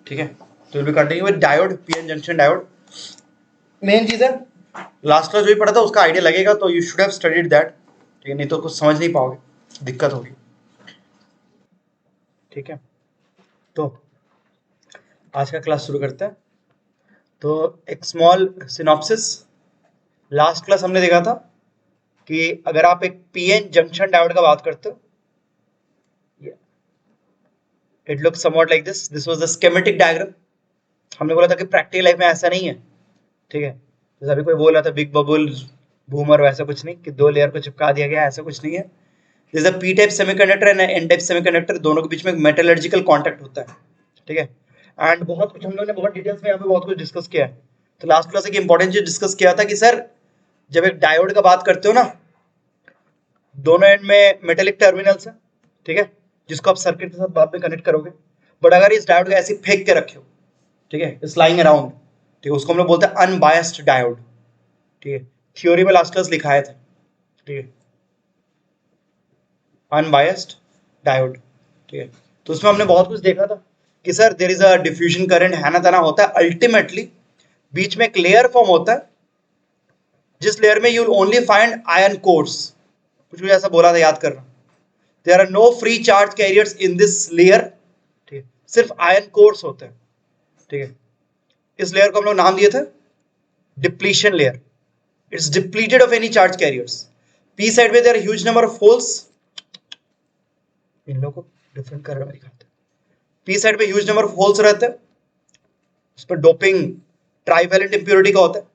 ठीक है, तो will be continue with diode, PN junction diode. Main चीज है, लास्ट क्लास जो भी पढ़ा था उसका आइडिया लगेगा, तो you should have studied that, ठीक है, नहीं तो कुछ समझ नहीं पाओगे, दिक्कत होगी। ठीक है, तो आज का क्लास शुरू करते हैं। तो एक स्मॉल सिनॉप्सिस, लास्ट क्लास हमने देखा था कि अगर आप एक पीएन जंक्शन डायोड का बात करते हो, it looks somewhat like this was the schematic diagram. हमने बोला था कि प्रैक्टिकल लाइफ में ऐसा नहीं है, ठीक है, जैसे अभी कोई बोल रहा था बिग बबल बूमर, वैसा कुछ नहीं कि दो लेयर को चिपका दिया गया, ऐसा कुछ नहीं है। जैसे P type semiconductor and N type semiconductor, दोनों के बीच में एक मेटलर्जिकल कांटेक्ट होता है, ठीक है। एंड बहुत कुछ हम लोगों ने बहुत डिटेल्स में यहाँ पे बहुत कुछ डिस्कस किया है। तो लास्ट क्लास एक इंपॉर्टेंट चीज डिस्कस किया था कि सर जब एक डायोड का बात करते हो ना, दोनों एंड में मेटेलिक टर्मिनल्स है, ठीक है, जिसको आप सर्किट के साथ बाद में कनेक्ट करोगे। बट अगर इस डायोड को ऐसे फेंक के रखे हो, ठीक है, इट्स लाइंग अराउंड, ठीक है, उसको हम लोग बोलते हैं अनबायस्ड डायोड, ठीक है। थ्योरी में लास्ट क्लास लिखाया था, ठीक है, अनबायस्ड डायोड, ठीक है। तो उसमें हमने बहुत कुछ देखा था कि sir there is a diffusion current, है ना तना होता है, अल्टीमेटली बीच में एक लेयर फॉर्म होता है, जिस लेयर में you will only find ion cores, कुछ भी ऐसा बोला था, याद करना। There are no free charge carriers in this layer, ठीक है, सिर्फ आयरन कोर्स होते हैं, ठीक है। इस लेयर को हम लोग नाम दिए थे depletion layer. It's depleted of any charge carriers. P side में there are huge number of holes, इन लोगों को डिफरेंट कलर में दिखाते हैं। पी साइड पे ह्यूज नंबर ऑफ होल्स रहते हैं, उस पर डोपिंग ट्राइवैलेंट इंप्योरिटी का होता है।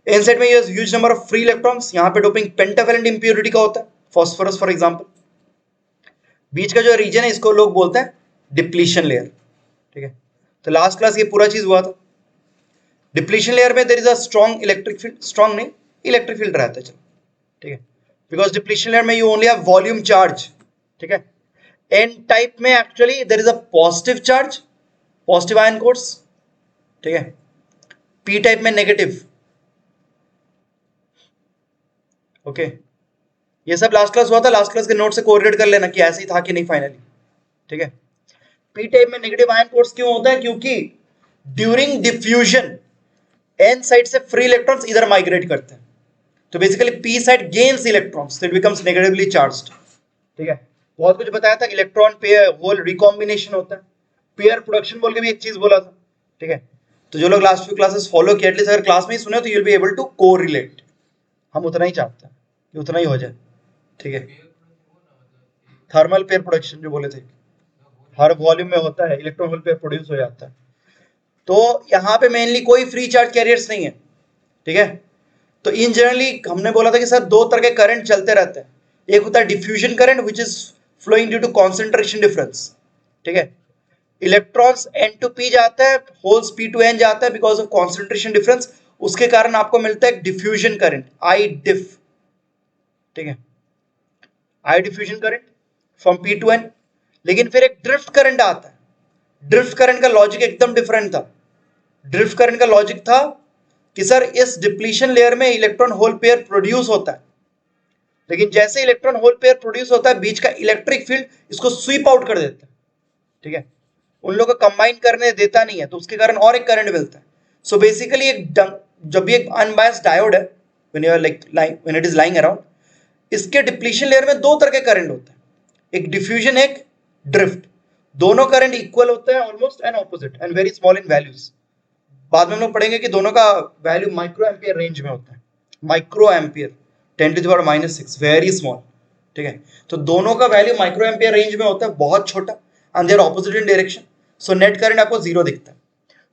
एन साइड में huge number of free electrons, यहाँ पे डोपिंग पेंटावैलेंट इंप्योरिटी का होता है, फास्फोरस फॉर एग्जांपल। बीच का जो रीजन है इसको लोग बोलते हैं डिप्लीशन लेयर, ठीक है। तो लास्ट क्लास ये पूरा चीज हुआ था। डिप्लीशन लेयर में there is a strong electric field, strong नहीं, इलेक्ट्रिक फील्ड रहता है, चलो, ठीक है, बिकॉज डिप्लीशन लेयर में you only have volume charge, ठीक है। एन टाइप में actually there is a positive charge, positive ion cores, ठीक है। पी टाइप में नेगेटिव, ओके। ये सब लास्ट क्लास हुआ था, लास्ट क्लास के नोट से कोरिलेट कर लेना कि ऐसे ही था कि नहीं फाइनली, ठीक है। पी टाइप में नेगेटिव आयन कोर्स क्यों होता है? क्योंकि ड्यूरिंग डिफ्यूजन एन साइड से फ्री इलेक्ट्रॉन्स इधर माइग्रेट करते हैं, तो basically P side gains electrons, तो इट बिकम्स नेगेटिवली चार्ज्ड, ठीक है। बहुत कुछ बताया था, इलेक्ट्रॉन पेयर होल रिकॉम्बिनेशन होता है, पेयर प्रोडक्शन बोल के भी एक चीज बोला था, ठीक है। तो जो लोग लास्ट फ्यू क्लासेस फॉलो किया, एटलीस्ट अगर क्लास में ही सुने तो you will be able to correlate. हम उतना ही चाहते हैं कि उतना ही हो जाए, ठीक है। थर्मल पेयर प्रोडक्शन जो बोले थे, हर वॉल्यूम में होता है, इलेक्ट्रॉन होल पेयर प्रोड्यूस हो जाता है। तो यहाँ पे मेनली कोई फ्री चार्ज कैरियर्स नहीं है, ठीक है। तो इन जनरली हमने बोला था कि सर दो तरह के करंट चलते रहते हैं। एक होता है diffusion current which is flowing due to concentration difference, ठीक है। इलेक्ट्रॉन्स एन टू पी जाता है, होल्स पी टू एन जाता है बिकॉज ऑफ कॉन्सेंट्रेशन डिफरेंस, उसके कारण आपको मिलता है डिफ्यूजन करंट, आई डिफ, ठीक है, I diffusion current from P to N. लेकिन फिर एक ड्रिफ्ट करंट आता है। ड्रिफ्ट करंट का लॉजिक एकदम डिफरेंट था। ड्रिफ्ट करंट का लॉजिक था कि सर इस डिप्लीशन लेयर में इलेक्ट्रॉन होल पेयर प्रोड्यूस होता है, लेकिन जैसे इलेक्ट्रॉन होल पेयर प्रोड्यूस होता है, बीच का इलेक्ट्रिक फील्ड इसको स्वीप आउट कर देता है, ठीक है, उन लोगों को कंबाइन करने देता नहीं है, तो उसके कारण और एक करंट मिलता है। सो बेसिकली जब भी एक अनबायस्ड डायोड है, when it is lying around, इसके डिप्लीशन लेयर में दो तरह के करंट होते हैं, एक डिफ्यूजन, एक ड्रिफ्ट। दोनों करंट इक्वल होते हैं almost and opposite and very small in values. बाद में हम लोग पढ़ेंगे कि दोनों का वैल्यू माइक्रो एम्पियर रेंज में होता है, माइक्रो एम्पियर 10⁻⁻⁶, वेरी स्मॉल, ठीक है। तो दोनों का वैल्यू माइक्रो एम्पियर रेंज में होता है, बहुत छोटा, and they are opposite in direction. So net current आपको जीरो दिखता है।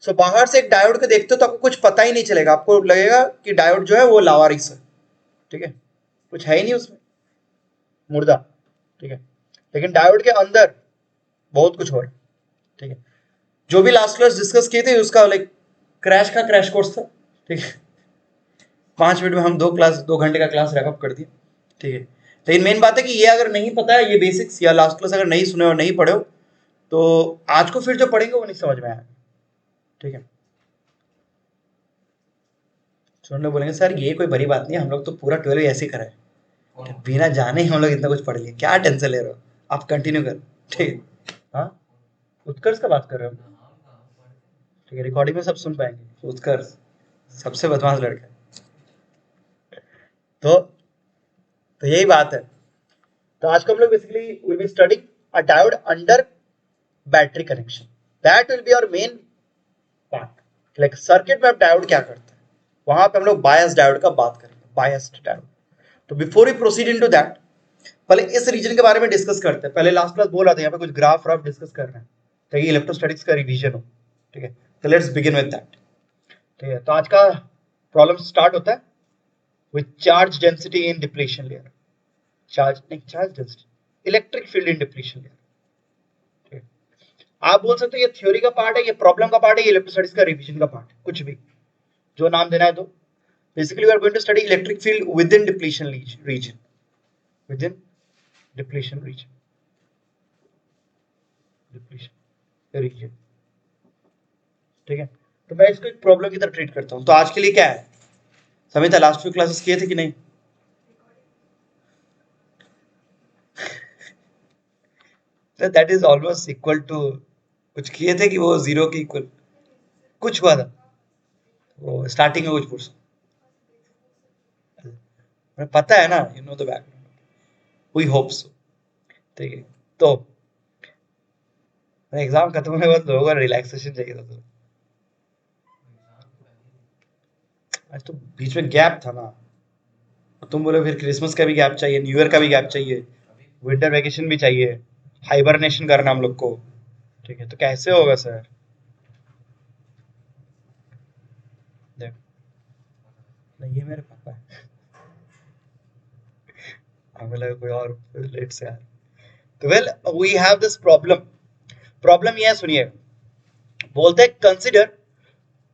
सो बाहर से एक डायोड को देखते हो तो आपको कुछ पता ही नहीं चलेगा, आपको लगेगा कि डायोड जो है वो लावारिस है, ठीक है, कुछ है ही नहीं उसमें, मुर्दा, ठीक है। लेकिन डायोड के अंदर बहुत कुछ हो रहा है, ठीक है। जो भी लास्ट क्लास डिस्कस किए थे उसका क्रैश का क्रैश कोर्स था, ठीक है। 5 मिनट में हम 2 घंटे का क्लास रैपअप कर दिया, ठीक है। लेकिन मेन बात है कि ये अगर नहीं पता है, ये बेसिक्स या लास्ट क्लास अगर नहीं सुने और नहीं पढ़े हो, तो आज को फिर जो पढ़ेंगे वो नहीं समझ में आया, ठीक है। सुन लोग बोलेंगे सर ये कोई बड़ी बात नहीं है, हम लोग तो पूरा 12 ऐसे ही करा है, बिना जाने ही हम लोग इतना कुछ पढ़ लिए, क्या टेंशन ले रहे हो, आप कंटिन्यू करो, ठीक है। हाँ, उत्कर्ष का बात कर रहे हो? ठीक है, रिकॉर्डिंग में सब सुन पाएंगे। उत्कर्ष सबसे बदमाश लड़का है। तो यही बात है। तो आज को हम लोग basically will be studying a diode under battery connection. That will be our main part. Like circuit में अब डायोड क्या करता है, वहां पे हम लोग बायस डायोड का बात करेंगे, बायस्ड डायोड। तो before we proceed into that, पहले इस रीजन के बारे में डिस्कस करते हैं। पहले लास्ट क्लास बोला था यहाँ पे कुछ ग्राफ व्राफ डिस्कस कर रहे हैं ताकि इलेक्ट्रोस्टैटिक्स का रिवीजन हो। ठीक है, तो लेट्स बिगिन विद दैट। ठीक है, तो आज का प्रॉब्लम स्टार्ट होता है with charge density in depletion layer. Charge density, electric field in depletion layer. ठीक है, आप बोल सकते हो ये थ्योरी का पार्ट है, ये प्रॉब्लम का पार्ट है, ये इलेक्ट्रोस्टैटिक्स का रिवीजन का पार्ट है, कुछ भी जो नाम देना है। तो basically we are going to study electric field within depletion region, within depletion region, depletion region. ठीक है, तो मैं इसको एक प्रॉब्लम की तरह ट्रीट करता हूं। तो आज के लिए क्या है, समिता लास्ट फ्यू क्लासेस किए थे कि नहीं? That is almost equal to, कुछ किए थे कि वो जीरो के इक्वल कुछ हुआ था, वो स्टार्टिंग में कुछ पूछ, पता है ना, you know the background, we hope so. ठीक है, तो एग्जाम खत्म होने के बाद लोगों को रिलैक्सेशन चाहिए था। तो आज तो बीच में गैप था ना, तुम बोले फिर क्रिसमस का भी गैप चाहिए, न्यू ईयर का भी गैप चाहिए, विंटर वैकेशन भी चाहिए, हाइबरनेशन करना हम लोग को। ठीक है, तो कैसे होगा सर? देख, नहीं ये मेरे पापा है, हमें लगा कोई और लेट से आया। तो well we have this problem. Problem ये है, सुनिए, बोलते हैं consider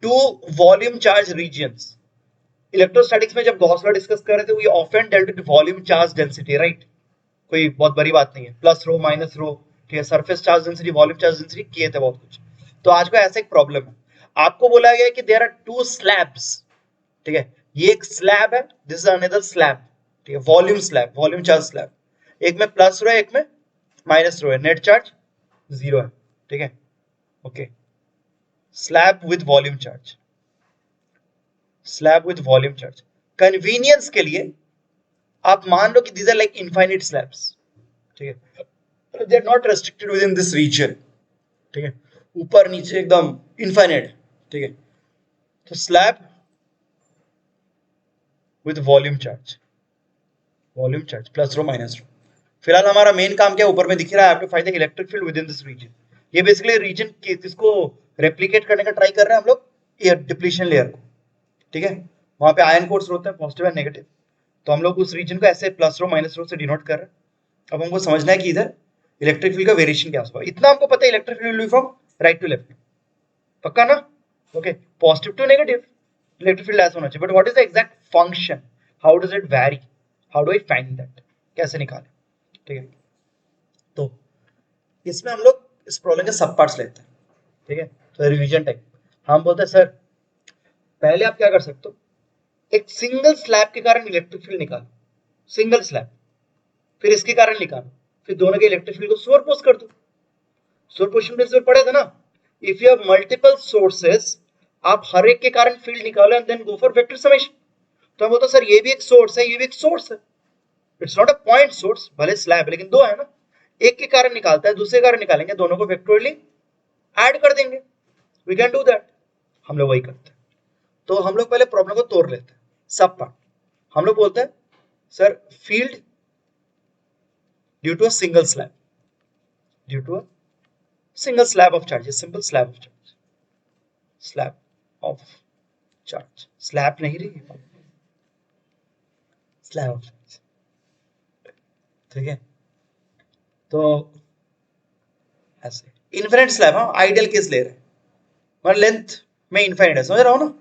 two volume charge regions. Electrostatics में जब गॉस लॉ डिस्कस कर रहे थे, we often dealt with volume charge density, right? कोई बहुत बड़ी बात नहीं है, प्लस रो माइनस रो। ठीक है, surface charge density, volume charge density किए थे बहुत कुछ। तो आज को ऐसा एक प्रॉब्लम है, आपको बोला गया है कि देयर आर टू स्लैब्स। ठीक है, ये एक स्लैब है, दिस इज अनदर स्लैब। ठीक है, volume slab, volume charge slab. एक में प्लस रो है, एक में माइनस रो है, नेट चार्ज जीरो है। ठीक है, okay, slab with volume charge, slab with volume charge. Convenience के लिए आप मान लो कि these are like infinite slabs. ठीक है, they are not restricted within this region. ठीक है, ऊपर नीचे एकदम इनफाइनाइट। ठीक है, तो slab with volume charge, volume charge plus rho minus rho. फिलहाल हमारा मेन काम क्या ऊपर में दिख रहा है, आपको find the electric field within this region. ये बेसिकली रीजन किसको रेप्लिकेट करने का ट्राई कर रहे हैं हम लोग, ये डिप्लीशन लेयर को। ठीक है, वहां पे आयन कोड्स होते हैं, पॉजिटिव एंड नेगेटिव। तो हम लोग उस रीजन को ऐसे प्लस रो माइनस रो से डिनोट कर रहे हैं। अब हमको समझना है कि इधर इलेक्ट्रिक फील्ड का वेरिएशन क्या होगा। इतना हमको पता है, electric field will from right to left, पक्का ना? Okay, positive to negative electric field ऐसा होना चाहिए। But what is the exact function, how does it vary, how do I find that, कैसे निकालें? ठीक है, तो इसमें हम लोग इस प्रॉब्लम के सब पार्ट्स लेते हैं। ठीक है, तो रिवीजन टाइप हम बोलते हैं, सर पहले आप क्या कर सकते हो, एक सिंगल स्लैब के कारण इलेक्ट्रिक फील्ड निकालो, सिंगल स्लैब, फिर इसके कारण निकालो, फिर दोनों के इलेक्ट्रिक फील्ड को सुपरपोज कर दो। सुपरपोजिशन प्रिंसिपल पढ़ा था ना, if you have multiple sources, आप हर एक के कारण फील्ड निकालो and then go for vector summation. तो हम बोलते सर ये भी एक सोर्स है, ये भी एक सोर्स है, it's not a point source, भले स्लैब है लेकिन दो है ना, एक के कारण निकालता है, दूसरे कारण निकालेंगे, दोनों को वेक्टोरली ऐड कर देंगे। वी कैन डू दैट, हम लोग वही करते हैं। तो हम लोग पहले प्रॉब्लम को तोड़ लेते हैं, सब पार्ट। हम लोग बोलते हैं sir field due to a single slab, due to a single slab of charge, simple slab of charge, slab of charge, slab नहीं रही, स्लैब ऑफ चार्ज। ठीक है, तो ऐसे इनफिनिट स्लैब, हाँ आइडियल केस ले रहे हैं, मतलब लेंथ में इनफिनिट है, समझ रहा हो ना?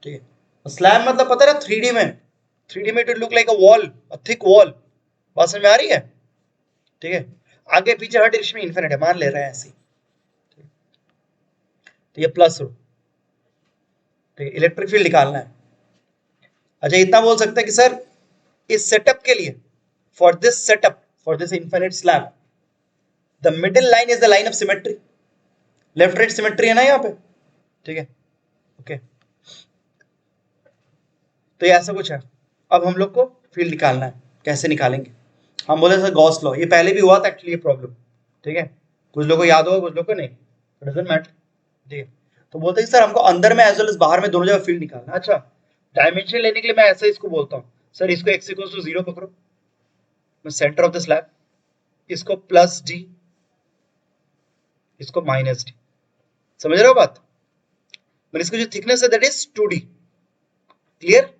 ठीक है, स्लैब मतलब पता है 3D में, 3D में it look like a wall, a thick wall. बात समझ में आ रही है? ठीक है, आगे पीछे हर डायरेक्शन में इनफिनिट है, मान ले रहे हैं ऐसे। तो ये प्लस रो। ठीक है, इलेक्ट्रिक फील्ड निकालना है। अच्छा इतना बोल सकते हैं कि सर इस सेटअप के लिए, for this setup, for this infinite slab, the middle line is the line of symmetry. Left right symmetry है ना यहाँ पे, ठीक है, ओके। तो ये ऐसा कुछ है। अब हम लोग को फील्ड निकालना है, कैसे निकालेंगे? हम बोले सर गॉस लॉ, ये पहले भी हुआ था एक्चुअली ये प्रॉब्लम, ठीक है, कुछ लोगों को याद होगा कुछ लोगों को नहीं, डजंट मैटर, ठीक है। तो बोलते हैं सर हमको अंदर में एज वेल एज बाहर में दोनों जगह फील्ड निकालना है। अच्छा, डायमेंशन लेने के लिए मैं ऐसे इसको बोलता हूँ, सर इसको x इक्वल टू 0 पकड़ो, मैं सेंटर ऑफ द स्लैब, इसको प्लस डी, इसको माइनस डी, समझ रहे हो बात? मैंने इसको जो थिकनेस है that is 2d, clear?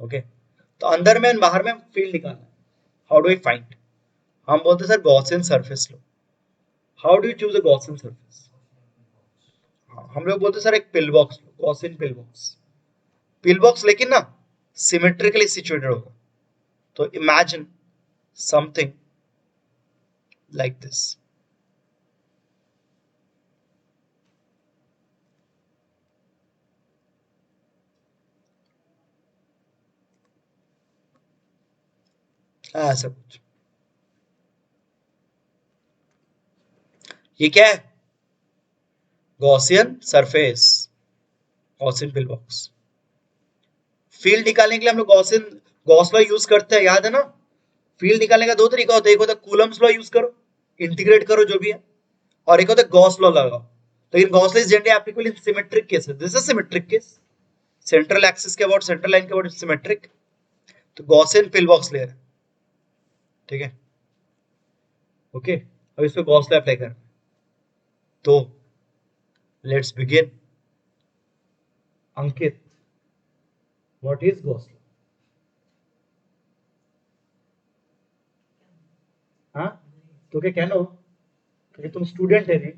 Okay, तो अंदर में बाहर में फील्ड निकालना है। How do we find? हम बोलते हैं सर गॉसियन सरफेस लो। How do you choose a Gaussian surface? हम लोग बोलते हैं सर एक पिल बॉक्स लो, Gaussian pill box. Pill box लेकिन ना सिमेट्रिकली सिचुएटेड होगा। तो इमेजिन समथिंग लाइक दिस, ऐसा कुछ। ये क्या है? Gaussian surface, Gaussian pill box. Field निकालने के लिए हम लोग गॉस लॉ यूज करते हैं, याद है ना? फील्ड निकालने का दो तरीका होता है, एक होता है कूलम्स लॉ यूज करो, इंटीग्रेट करो जो भी है, और एक होता है गॉस लॉ लगाओ। लेकिन Gauss law is generally applicable in symmetric cases, this is symmetric case, central axis के अबाउट, सेंट्रल लाइन के अबाउट सिमेट्रिक, तो गॉसियन पिल बॉक्स ले रहे हैं, ठीक है, ओके। अब इस पे गॉस लॉ अप्लाई कर, तो let's begin. Ankit, what is Gauss law? हाँ, तो क्या कहना हो, क्योंकि तुम स्टूडेंट है जी,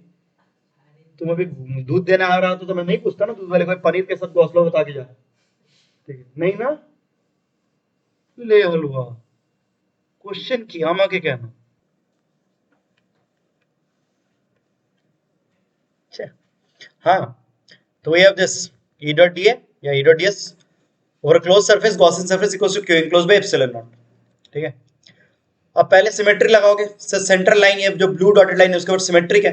तुम अभी दूध देने आ रहा हो तो मैं नहीं पूछता ना दूध वाले को पनीर के साथ गॉस लॉ बता के जा, ठीक है, नहीं ना? ले हलवा, क्वेश्चन की हम आके कहना। हाँ, तो we have this E dot dA या E dot ds over a closed surface, Gaussian surface equals to q enclosed by epsilon naught, ठीक है। अब पहले सिमेट्री लगाओगे, सेंट्रल लाइन ये जो ब्लू डॉटेड लाइन है उसके ऊपर सिमेट्रिक है।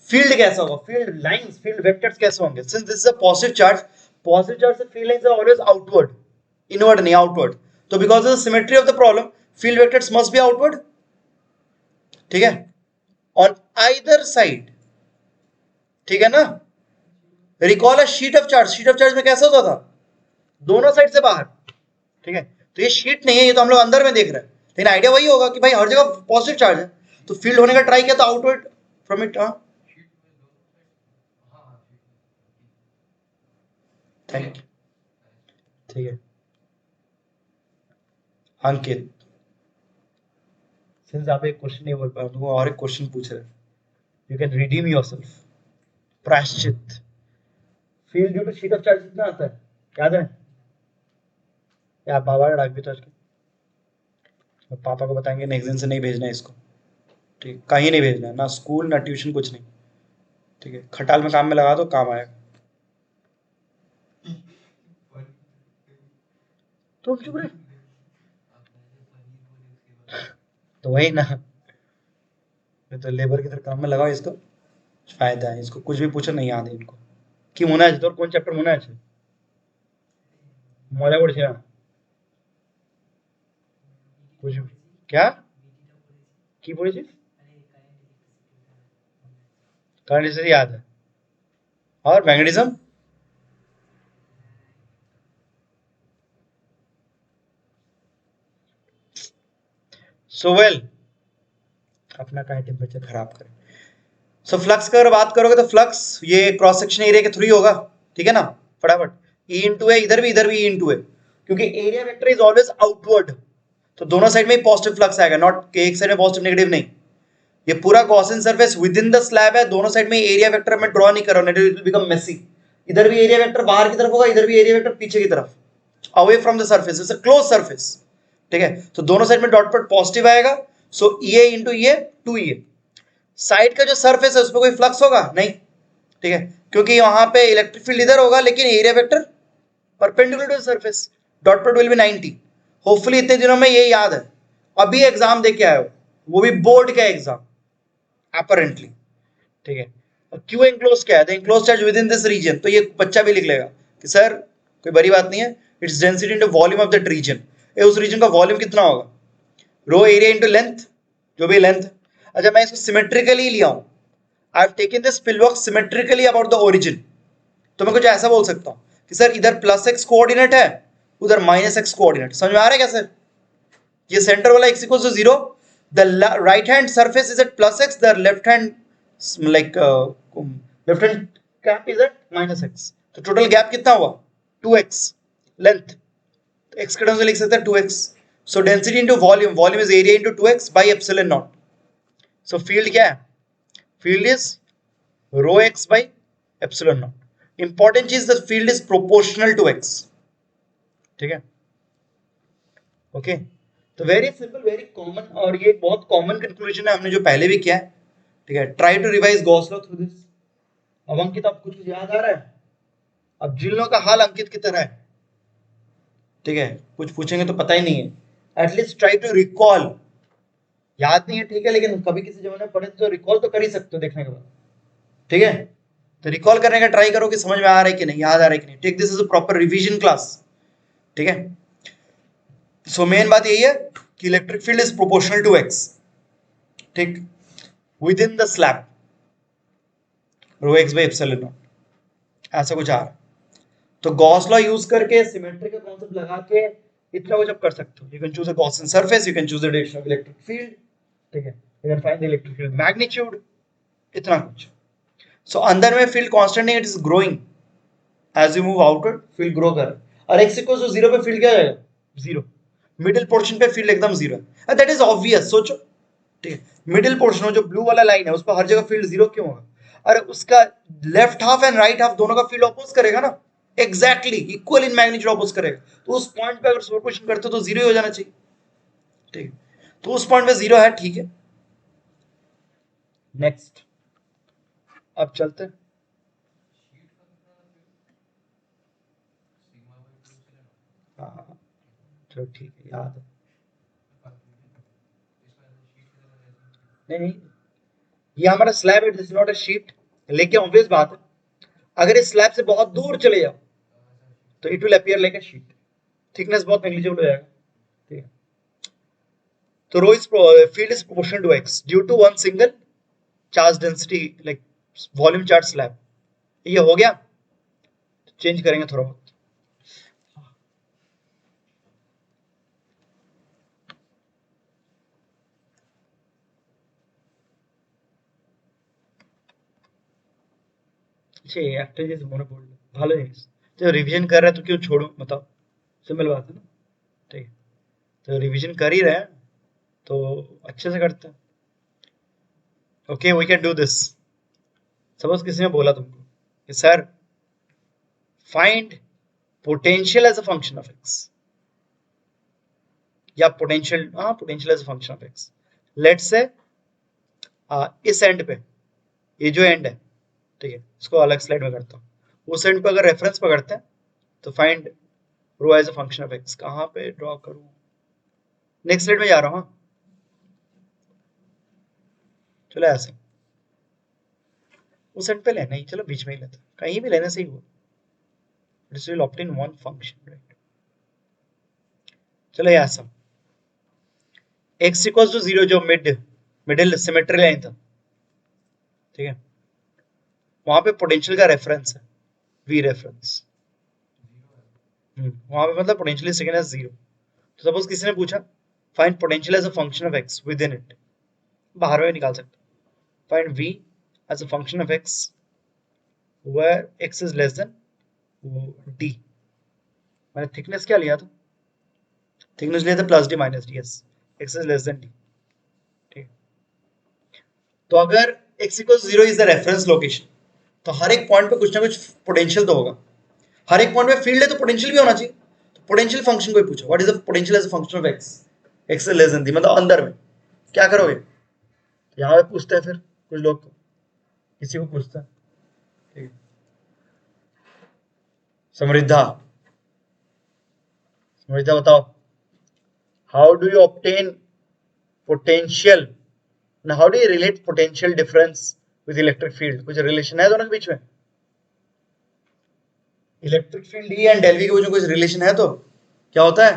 फील्ड कैसा होगा? फील्ड लाइंस, फील्ड वेक्टर्स कैसे होंगे? Since this is a positive charge से field lines are always outward, inward नहीं, आउटवर्ड। तो because of the symmetry of the problem field vectors must be outward, ठीक है, ऑन आइदर साइड, ठीक है ना? Recall a sheet of charge, sheet of charge में कैसा होता था? दोनों साइड से बाहर, ठीक है। तो ये शीट नहीं है, ये तो हम लोग अंदर में देख रहे हैं, लेकिन आइडिया वही होगा कि भाई हर जगह पॉजिटिव चार्ज है, तो फील्ड होने का ट्राई किया तो आउटवर्ड फ्रॉम इट। हाँ, थैंक यू, ठीक है। अंकित, सिंस आप एक क्वेश्चन नहीं बोल पाए तो और एक क्वेश्चन पूछ रहे, यू कैन रिडीम योरसेल्फ। प्रायश्चित, field due to sheet of charge कितना आता है, याद है? या बाबा का डाक भी तो पापा को बताएंगे नेक्स्ट दिन से नहीं भेजना है इसको, ठीक, कहीं नहीं भेजना है, ना स्कूल ना ट्यूशन, कुछ नहीं, ठीक है। खटाल में काम में लगा दो, काम आएगा। तुम चुप रहे, तो वही ना, तो लेबर की तरह काम में लगाओ इसको, फायदा है इसको, कुछ भी पूछो नहीं याद है इनको। কি মনে আছে তোর? কোন চ্যাপ্টার মনে আছে? মজা করছি না, कुछ क्या কি পড়েছিস? करंट से याद है, और मैग्नेटिज्म, सो वेल, अपना का टेम्परेचर खराब करें। सो फ्लक्स की अगर बात करोगे तो फ्लक्स ये क्रॉस सेक्शन एरिया के थ्रू ही होगा, ठीक है ना? फटाफट, ई इंटू है, इधर भी ई इंटू है, क्योंकि area vector is always outward, तो दोनों साइड में ही पॉजिटिव फ्लक्स आएगा, नॉट एक साइड में पॉजिटिव नेगेटिव नहीं। ये पूरा Gaussian surface with in the slab है, दोनों साइड में एरिया वेक्टर मैं ड्रॉ नहीं कर रहा हूं, इट विल बिकम मेसी। इधर भी एरिया वेक्टर बाहर की तरफ होगा, इधर भी एरिया वेक्टर पीछे की तरफ, away from the surface, it's a close surface, ठीक है। तो दोनों साइड में डॉट प्रोडक्ट पॉजिटिव आएगा, so A into A two A. Side का जो सरफेस है उस पर कोई फ्लक्स होगा नहीं, ठीक है, क्योंकि वहां पे इलेक्ट्रिक फील्ड इधर होगा, लेकिन area vector perpendicular to the surface, dot product will be 90। Hopefully इतने दिनों में ये याद है, अभी एग्जाम दे के आए हो, वो भी बोर्ड का एग्जाम अपरेंटली, ठीक है। क्यू एंक्लोज क्या है? The enclose charge within this region. तो ये बच्चा भी लिख लेगा कि सर कोई बड़ी बात नहीं है, it's density into volume of that region. उस रीजन का वॉल्यूम कितना होगा? रो एरिया इनटू लेंथ, जो भी लेंथ। अच्छा मैं इसको सिमेट्रिकली लिया हूं, I have taken this pillbox symmetrically about the origin. तो मैं कुछ ऐसा बोल सकता हूं कि सर इधर प्लस एक्स कोऑर्डिनेट है, उधर माइनस एक्स कोऑर्डिनेट। समझ में आ रहा है क्या सर? ये सेंटर वाला x equals to 0, the right hand surface is at plus X, the left hand like left hand cap is at minus X. तो टोटल गैप कितना हुआ? 2x length. तो x के टर्म्स में लिख सकते हैं 2x। So density into volume, volume is area into 2x by epsilon naught. So field क्या है? Field is rho x by epsilon naught. Important चीज, the field is proportional to x। ठीक है, ओके। तो वेरी सिंपल, वेरी कॉमन, और ये बहुत common conclusion है, हमने जो पहले भी किया है। ठीक है, try to revise Gauss law through this. अब अंकित आपको कुछ याद आ रहा है? अब जिन लोगों का हाल अंकित की तरह है, ठीक है, कुछ पूछेंगे तो पता ही नहीं है, एटलीस्ट ट्राई टू रिकॉल। याद नहीं है ठीक है, लेकिन कभी किसी जमाने में पढ़े तो रिकॉल तो कर ही सकते हो देखने के बाद। ठीक है, तो रिकॉल करने का ट्राई करो कि समझ में आ रहा है कि नहीं, याद आ रहा है कि नहीं। Take this is a proper revision class. ठीक है, सो मेन बात यही है कि electric field is proportional to x, ठीक, within the slab, rho x by epsilon naught, ऐसा कुछ आ रहा है। तो गॉस लॉ यूज करके, सिमेट्री का कॉन्सेप्ट लगा के इतना कुछ आप कर सकते हो। You can choose a Gaussian surface, you can choose the direction of electric field. ठीक है, you can find the electric field magnitude, इतना कुछ। सो अंदर में फील्ड कांस्टेंट नहीं, it is growing as you move outward, field grow कर। और x equals to 0 पे फील्ड क्या जाएगा? 0। मिडिल पोर्शन पे फील्ड एकदम 0 है, दैट इज ऑब्वियस। सोचो, ठीक है, मिडिल पोर्शन हो जो ब्लू वाला लाइन है, उस पर हर जगह फील्ड 0 क्यों होगा? अरे उसका left half and right half दोनों का फील्ड अपोज करेगा ना, exactly equal in magnitude oppose करेगा। तो उस पॉइंट पे अगर सुपरपोजिशन करते हो तो 0 ही हो जाना चाहिए। ठीक, तो उस पॉइंट पे 0 है। ठीक है, नेक्स्ट अब चलते हैं। हाँ चलो ठीक है, याद है। नहीं नहीं, ये हमारा स्लैब है, दिस नॉट अ शीट। लेकिन ऑब्वियस बात है, अगर इस स्लैब से बहुत दूर चले जाओ तो it will appear like a sheet, thickness बहुत नेग्लिजिबल हो जाएगा। ठीक है, तो rho is field is proportional to x due to one single charge density like volume charge slab. ये हो गया, चेंज करेंगे थोड़ा बहुत। अच्छा ये एक्टिविटीज মনে পড়লো, ভালো জিনিস। तो रिवीजन कर रहे हैं तो क्यों छोड़ो, बताओ, सिंपल बात है ना। ठीक है, तो रिवीजन कर ही रहे हैं तो अच्छे से करते हैं। Okay, we can do this. Suppose किसी ने बोला तुमको कि sir find potential as a function of X, या पोटेंशियल, हाँ potential as a function of X. Let's say इस एंड पे, ये जो एंड है, ठीक है, इसको अलग स्लाइड में करता हूँ। उस एंड पे अगर रेफरेंस पकड़ते हैं तो find rho as a function of X. कहाँ पे ड्रॉ करूँ? नेक्स्ट स्लाइड में जा रहा हूँ। हाँ चलो ऐसे, उस एंड पे लेना ही, चलो बीच में ही लेते हैं, कहीं भी लेने से ही हो। This will obtain one function, right. चलो ये ऐसा, x इक्वल्स टू 0 जो मिडिल सिमेट्री लाइन था, ठीक है, वहां पे पोटेंशियल का रेफरेंस है v रेफरेंस। वहां पे मतलब पोटेंशियल सेकंड है 0। तो सपोज किसी ने पूछा find potential as a function of x within it, बाहर में निकाल सकते, find v as a function of x where x is less than d। मैंने थिकनेस क्या लिया था? थिकनेस लिया था plus D minus D, yes, x is less than d। ठीक, तो अगर x equals 0 is the reference location, तो हर एक पॉइंट पे कुछ ना कुछ पोटेंशियल तो होगा। हर एक पॉइंट पे फील्ड है तो पोटेंशियल भी होना चाहिए। तो पोटेंशियल फंक्शन को ही पूछो, what is the potential as a function of x, x is less than d, मतलब अंदर में क्या करोगे? यहाँ पे पूछते हैं फिर कुछ लोग को, किसी को पूछता है। ठीक है, समृद्धा, समृद्धा बताओ, how do you obtain potential and how do you relate potential difference with electric field, कुछ रिलेशन है दोनों के बीच में? Electric field E and del V के बीच में कुछ रिलेशन है तो क्या होता है?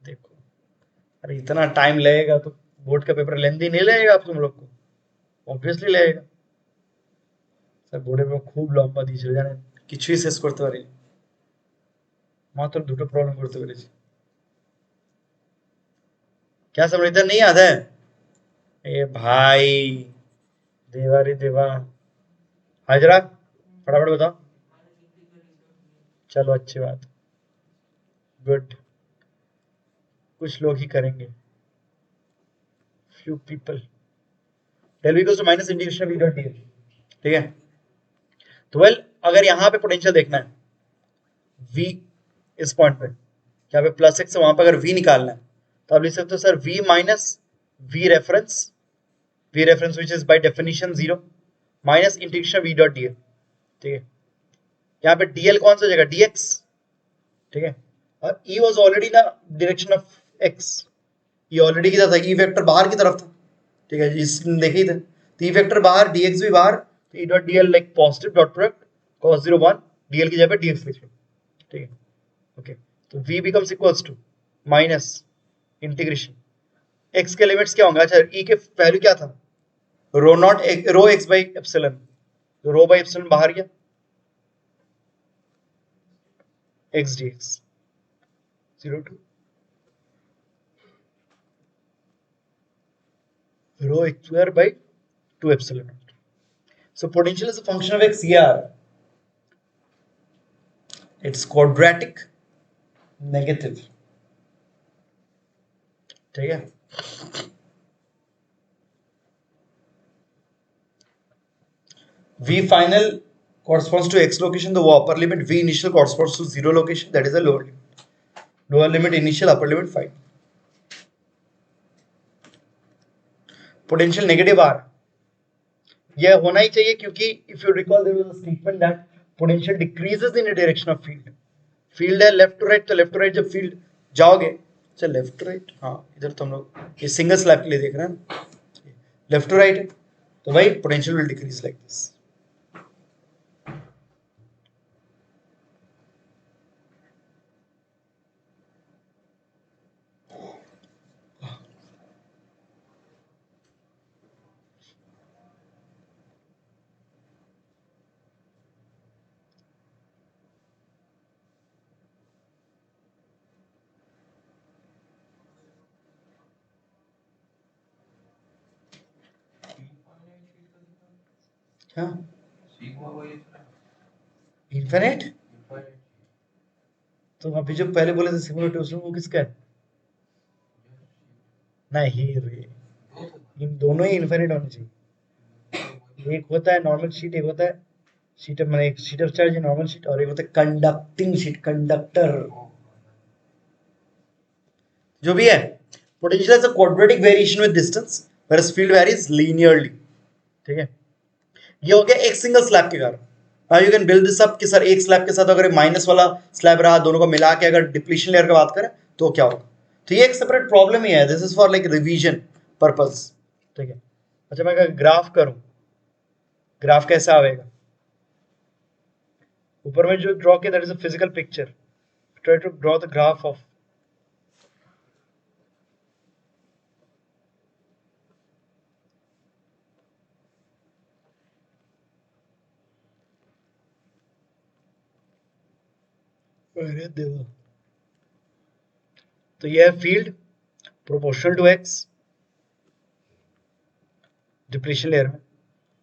देखो, अरे इतना टाइम लगेगा तो बोर्ड का पेपर लेंदी नहीं लगेगा आप तुम लोग को? ऑब्वियसली लगेगा सर। बोर्ड में खूब लंबा दीजिए जाने কিছুই শেষ করতে পারি মাত্র দুটো প্রবলেম করতে পেরেছি। क्या समझ इधर नहीं आता है? ए भाई, देवा रे देवा, हाजरा फटाफट बताओ। चलो अच्छी बात, गुड, कुछ लोग ही करेंगे, few people. Del V equals to minus integration V dot D, ठीक है। तो वेल, अगर यहाँ पे पोटेंशियल देखना है v इस पॉइंट पे, यहाँ पे प्लस एक्स है, वहां पे अगर v निकालना है तो आप लिख सकते हो sir v minus v reference which is by definition 0 minus integration v dot dl, ठीक है। यहाँ पे dl कौन सा जगह dx, ठीक है। और e वाज ऑलरेडी ना डायरेक्शन ऑफ x, ये ऑलरेडी किधर था? e वेक्टर बाहर की तरफ था, ठीक है, इस देखे ही थे। तो e वेक्टर बाहर, dx भी बाहर, तो e dot dl like positive dot product cos 0 1 dl की जगह पे dx लिख लो, ठीक है। ओके, तो v becomes equals to minus integration, x के लिमिट्स क्या होंगे? अच्छा, e के वैल्यू क्या था? Rho naught rho x by epsilon, तो रो बाई एप्सिलॉन बाहर गया, x dx 0 to rho x square by 2 epsilon naught. So potential is a function of x here. It's quadratic negative, ठीक है। v final corresponds to x location, the upper limit v initial corresponds to 0 location, that is the lower limit. Lower limit initial, upper limit final. Potential negative r, यह होना ही चाहिए क्योंकि if you recall there was a statement that potential decreases in the direction of field. Field है left to right, तो left to right जब field जाओगे, अच्छा left to right, हाँ इधर तो हम लोग ये सिंगल स्लैब के लिए देख रहे हैं, लेफ्ट टू राइट है तो भाई potential will decrease like this. हाँ इन्फिनिट, तो अभी जो पहले बोले थे सिमुलेटिव वो किसका है? नहीं रे, इन दोनों ही इन्फिनिट होने चाहिए। एक होता है नॉर्मल शीट, एक होता है शीट मैंने एक sheet of charge normal sheet, और एक होता है कंडक्टिंग शीट, कंडक्टर। जो भी है, potential is a quadratic variation with distance whereas field varies linearly, ठीक है। ये हो गया एक सिंगल स्लैब के कारण। Now you can build this up कि सर एक स्लैब के साथ अगर माइनस वाला स्लैब रहा, दोनों को मिला के अगर डिप्लीशन लेयर की बात करें तो क्या होगा? तो ये एक सेपरेट प्रॉब्लम ही है, this is for like revision purpose, ठीक है। अच्छा, मैं अगर ग्राफ करूं, ग्राफ कैसे आएगा? ऊपर में जो ड्रॉ किया that is a physical picture, try to draw the graph of अरे देवा। तो यह है field proportional to x depletion layer में,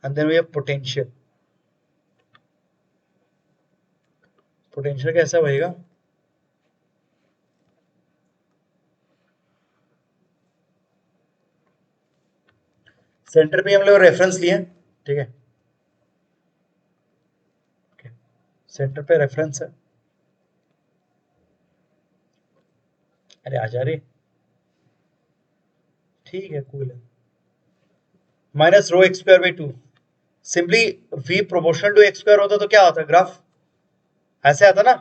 and then we have potential. Potential कैसा होएगा? सेंटर पे हम लोग रेफरेंस लिए, ठीक है, सेंटर पे रेफरेंस है। अरे आ जा रे, ठीक है, कूल है। Minus rho X square by 2, simply v proportional to X square होता तो क्या होता? ग्राफ ऐसे आता ना,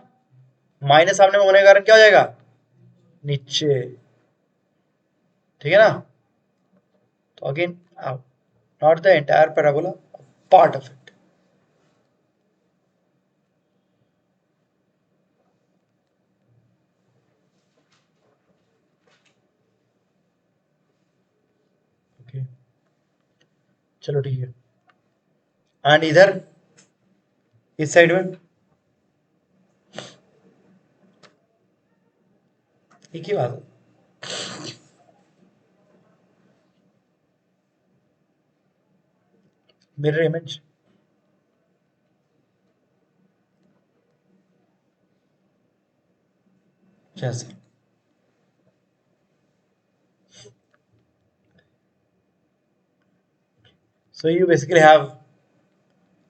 माइनस सामने में होने के कारण क्या हो जाएगा? नीचे, ठीक है ना। तो again not the entire parabola, part of it. Okay चलो ठीक है. एंड इधर इस साइड में एक ही बात है. मिरर इमेज जैसे so you basically have